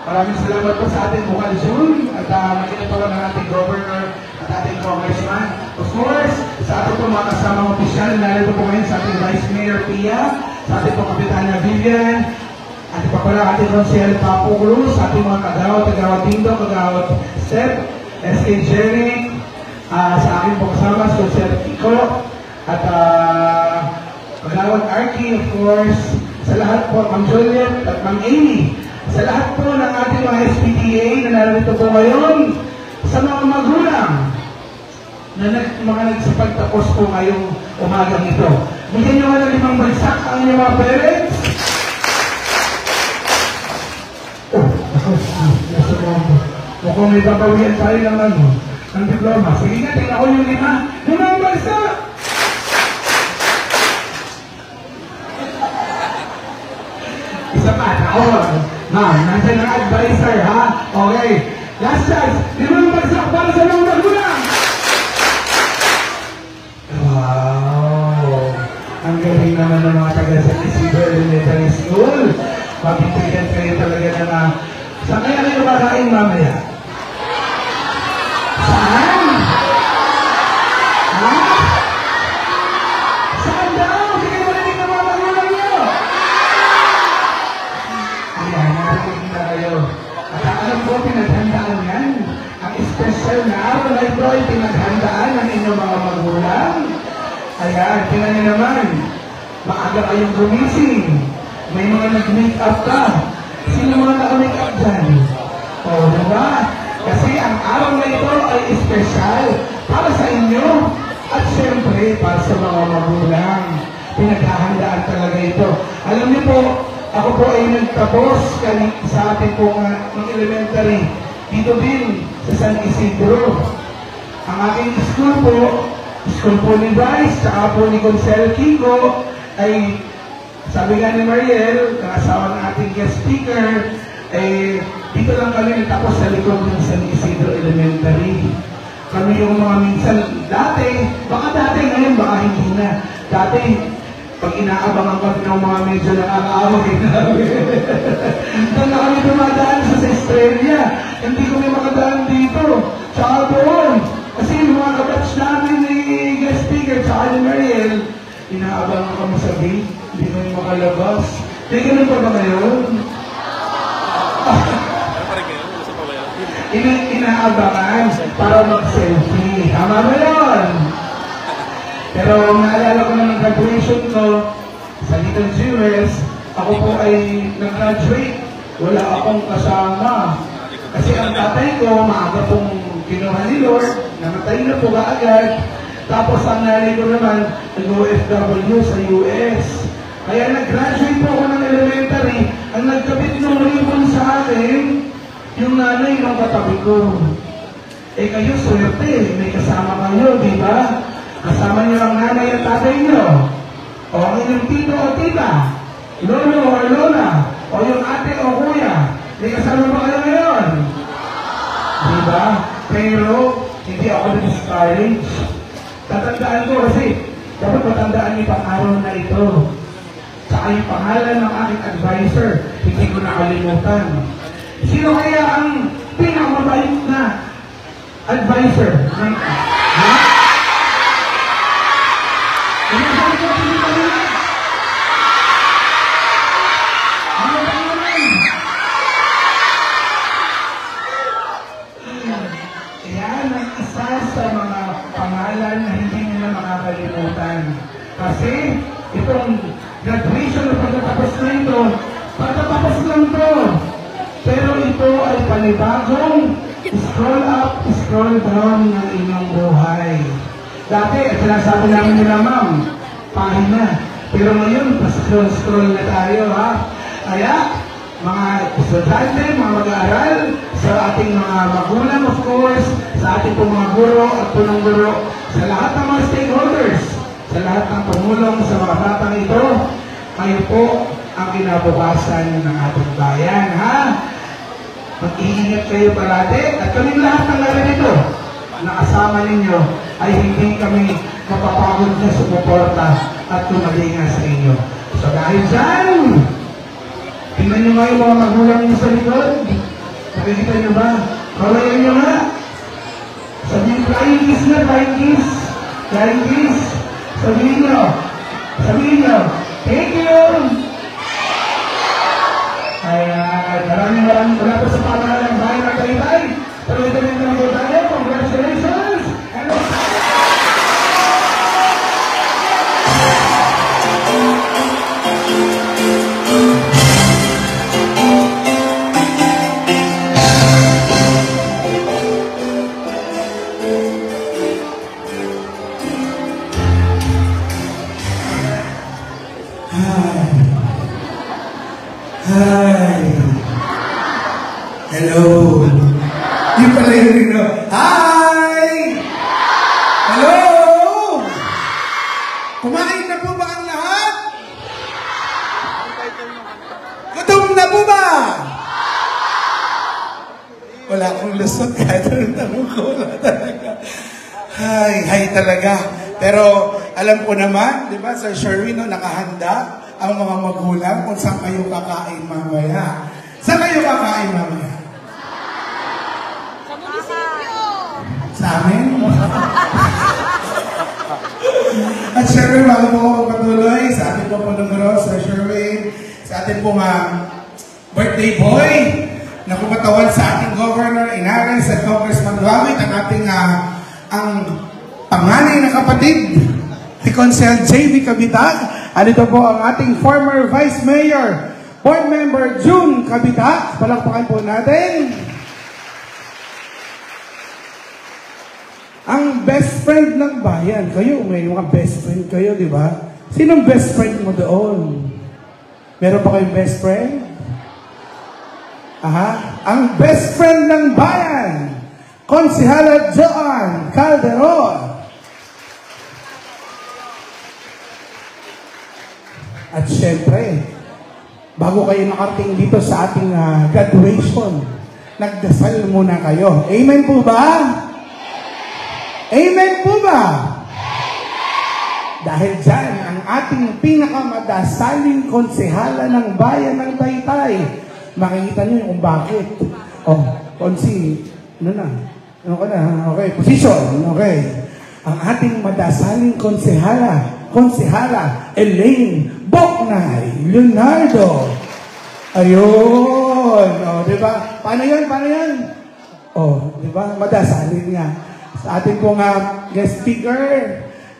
S3: Maraming salamat po sa ating Bukal June at makita pa lang ng ating governor at ating congressman. Of course, sa ating po mga kasamang opisyal, narito po ngayon sa ating Vice Mayor Pia, sa ating po Kapitana Vivian, ating pa pala ating Ronsel Papo Cruz, sa ating mga kagawad, kagawad Dindo, kagawad Step, SK Jerry, sa aking po kasama, Social Kiko, at Paglawan Arky, of course, sa lahat po, Ma'am Juliet at Ma'am Amy, sa lahat po ng ating mga SPTA na narito po ngayon, sa mga magulang na mga nagsipagtapos po ngayong umagang ito. Bigyan nyo nga ng 5 bagsak ang inyong mga parents. Mukhang may babawian tayo ng diploma. Sige nga, tingnan ko yung 5 bagsak! Isa pa, taon. Ma'am, nandiyan ang advisor, ha? Okay. Last chance, 5 bagsak para sa mga magulang! Wow! Ang galing naman ng mga taga sa Isidro Elementary School. Mapipilihan kayo talaga na saan kaya kayo kakain mamaya? Saan? Ha? Saan daw? Hindi kayo marinig na mga magulang nyo. Ayan, narinig na kayo. At alam ko, pinaghandaan yan. Ang special na araw na ito ay pinaghandaan ng inyong mga magulang. Ayan, tingnan niyo naman. Maaga kayong gumising. May mga nag-make up ka. Sino mga naka-make up dyan? O, diba? Kasi ang araw na ito ay special para sa inyo at syempre para sa mga magulang. Pinaghahandaan talaga ito. Alam niyo po, ako po ay nagtapos sa ating pong elementary dito din sa San Isidro. Ang aking school po ni Bryce, saka po ni Consel Kiko, ay sabi nga ni Mariel, ang asawa ng ating guest speaker, dito lang kami nagtapos sa likod ng San Isidro Elementary. Kami yung mga minsan, baka dati ngayon, baka hindi na. Dati, pag inaabangan kami ng mga medyo nakakaaway namin. Doon na kami dumadaan sa Estrella. Hindi kami makadaan dito. Tsaka doon. Kasi yung mga kabatch namin ni guest speaker, tsaka ni Mariel, inaabangan kami sa gate. Hindi kami makalabas. May ganun pa ba ngayon? Inaabangan para mag-selfie. Tama ba yun? Pero naalala ko na ng graduation ko sa Little Jewels, ako po ay nag-graduate. Wala akong kasama. Kasi ang tatay ko, maaga pong kinuha ni Lord, namatay na po kaagad. Tapos ang nanay ko naman, nag-OFW sa US. Kaya nag-graduate po ako ng elementary. Ang nagkabit ng ribbon sa akin, yung nanay ng katabi ko. Kayo, swerte. May kasama kayo, di ba? Kasama niyo ang nanay at tatay niyo. O ang inyong tito o tita. Lolo o lola. O yung ate o kuya. May kasama ba kayo ngayon? Di ba? Pero, hindi ako na-discourage. Tatandaan ko kasi, dapat matandaan niyo pang araw na ito. Saka yung pangalan ng aking advisor, hindi ko nakalimutan. Sino kaya ang pinakamabait na advisor? Ha? Yan ang isa sa mga pangalan na hindi nila makakalimutan. Kasi itong graduation na pagkatapos na ito, pagkatapos lang ito. Pero ito ay panibagong scroll up, scroll down ng inyong buhay. Dati, sinasabi namin nila, ma'am, pahina. Pero ngayon, pa-scroll na tayo, ha? Kaya, mga estudyante, mga mag-aaral, sa ating mga magulang, of course, sa ating pong mga guro at punong guro, sa lahat ng mga stakeholders, sa lahat ng tumulong sa mga batang ito, kayo po ang kinabukasan ng ating bayan, ha? Mag-iingat kayo parati at kaming lahat ng narito na kasama ninyo ay hindi kami mapapagod na sumuporta at tumalinga sa inyo. So dahil dyan, tingnan nyo nga yung mga magulang nyo sa likod. Nakikita nyo ba? Kawayan nyo nga. Sabihin, flying kiss na, flying kiss. Flying kiss. Sabihin nyo. Sabihin nyo. Thank you! Ayan, maraming wala po sa pamahalang bahay ng Taytay. Tuloy-tuloy na po tayo. Hi. Hello. Yung pala yun rin, no? Hi! Hello! Kumain na po ba ang lahat? Gutom na po ba? Wala akong lusot kahit anong tanong ko. Wala talaga. Hi talaga. Pero alam ko naman, di ba, Sir Sherwin, no, nakahanda ang mga magulang kung saan kayo kakain mamaya. Saan kayo kakain mamaya? Sa munisipyo! Sa amin? At syempre, bago po ako patuloy sa ating po numero, Sir Sherwin, sa ating pong birthday boy, na kumatawan sa ating Governor Inares at Congressman Duawit, ang ating ang panganay na kapatid ni Consel J.V. Cabitag. At ito po ang ating former Vice Mayor, Board Member June Cabitag. Palakpakan po natin. Ang best friend ng bayan. Kayo, may mga best friend kayo, di ba? Sinong best friend mo doon? Meron pa kayong best friend? Aha. Ang best friend ng bayan, Konsehala Joan Calderon. At syempre, bago kayo nakarating dito sa ating graduation, nagdasal muna kayo. Amen po ba? Amen po ba? Dahil dyan, ang ating pinakamadasaling konsehala ng bayan ng Taytay. Makikita nyo kung bakit. Oh, konsi, ano na? Ano ka na? Okay, position. Okay. Ang ating madasaling konsehala, Elaine Boknay Leonardo. Ayun. O, diba? Paano yun? O, diba? Madasalin nga. Sa ating pong guest speaker,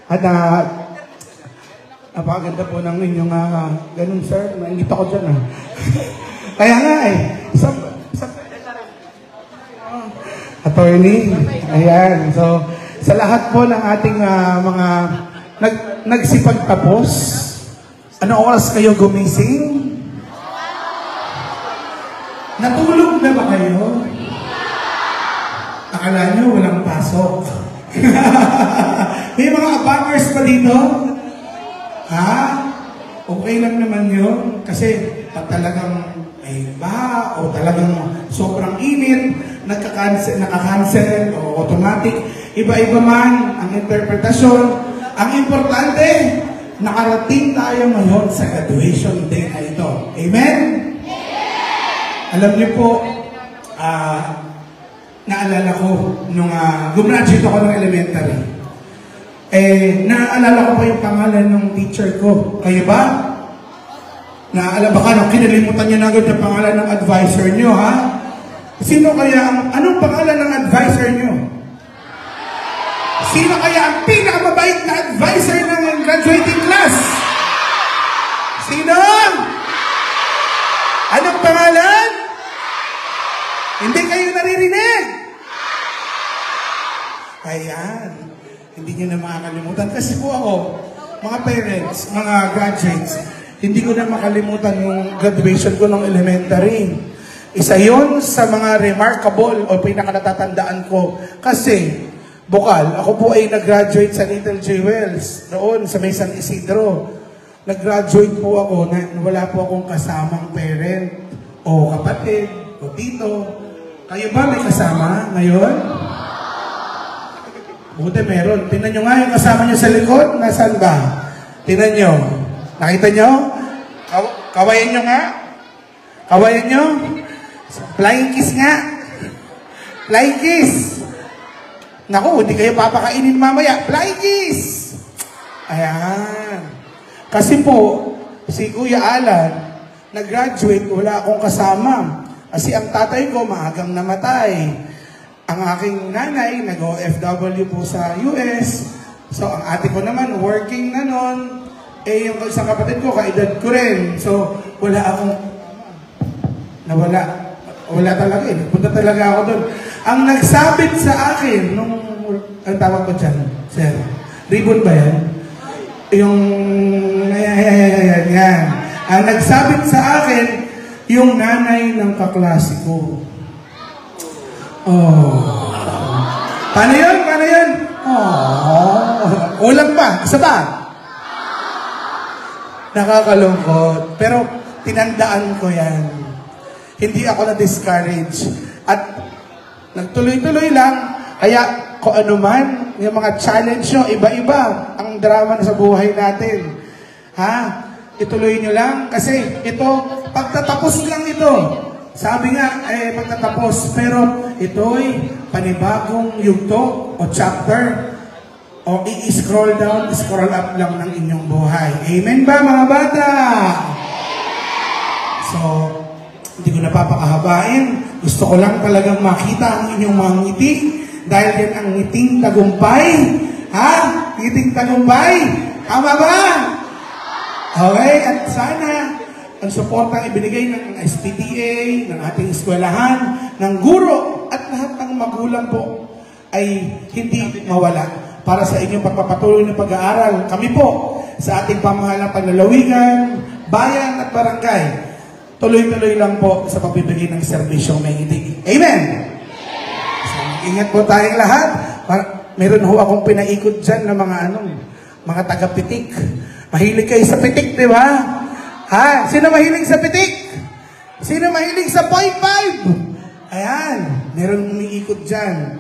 S3: at napakaganda po ng inyong ganun, sir. Naingit ako dyan, Kaya nga attorney, ayan. So, sa lahat po ng ating mga nagsipagtapos, ano oras kayo gumising? Natulog na ba kayo? Akala nyo walang pasok. May mga abangers pa dito? Ha? Okay lang naman yun. Kasi talagang may baha o talagang sobrang init, nakakancel o automatic. Iba-iba man ang interpretasyon. Ang importante, nakarating tayo ngayon sa graduation day na ito. Amen? Alam niyo po, naalala ko nung gumraduate ako ng elementary. Naalala ko pa yung pangalan ng teacher ko. Kayo ba? Naalala ba ka? Kinalimutan niyo na agad yung pangalan ng advisor niyo, ha? Sino kaya anong pangalan ng advisor niyo? Sino kaya ang pinakamabait na advisor ng graduating class? Sino? Anong pangalan? Hindi kayo naririnig. Ayan. Hindi nyo na makakalimutan. Kasi po ako, mga parents, mga graduates, hindi ko na makalimutan yung graduation ko ng elementary. Isa yon sa mga remarkable o pinakanatatandaan ko. Kasi, bukal, ako po ay nag-graduate sa Little Jewels noon sa May San Isidro. Nag-graduate po ako na wala po akong kasamang parent o kapatid o tito. Kayo ba may kasama ngayon? Buti meron. Tingnan nyo nga yung kasama nyo sa likod. Nasaan ba? Tingnan nyo. Nakita nyo? Kawayan nyo nga. Kawayan nyo. Flying kiss nga. Flying kiss. Naku, hindi kayo papakainin mamaya. Flying kiss. Ayan. Kasi po, si Kuya Alan, nag-graduate, wala akong kasama. Kasi ang tatay ko maagang namatay. Ang aking nanay, nag-OFW po sa US. So, ang ate ko naman, working na nun. Yung isang kapatid ko, kaedad ko rin. So, wala akong... Nawala. Wala talaga eh. Punta talaga ako doon. Ang nagsabit sa akin, nung... Ang tawag ko dyan, sir. Ribbon ba yan? Yung... Yan. Ang nagsabit sa akin, yung nanay ng kaklase ko. Oh. Paano yun? Oh. Ulang pa. Isa pa. Nakakalungkot. Pero tinandaan ko yan. Hindi ako na-discourage. At nagtuloy-tuloy lang. Kaya kung ano man, yung mga challenge nyo, iba-iba ang drama sa buhay natin. Ituloy nyo lang. Kasi ito, pagtatapos lang ito. Sabi nga, pagtatapos. Pero ito'y panibagong yugto o chapter. O i-scroll down, scroll up lang ng inyong buhay. Amen ba mga bata? So, hindi ko napapakahabain. Gusto ko lang talagang makita ang inyong mga ngiti. Dahil yan ang ngiting tagumpay. Ngiting tagumpay. Tama ba? Okay, at sana ang suportang ibinigay ng SPTA, ng ating eskwelahan, ng guro, at lahat ng magulang po ay hindi mawala para sa inyong pagpapatuloy ng pag-aaral. Kami po sa ating pamahalang panlalawigan, bayan at barangay, tuloy-tuloy lang po sa pagbibigay ng serbisyong may itig. Amen! So, ingat po tayong lahat. Meron ho akong pinaikot dyan ng mga taga-pitik. Mahilig kayo sa pitik, di ba? Sino mahilig sa pitik? Sino mahilig sa 0.5? Ayan, meron umiikot dyan.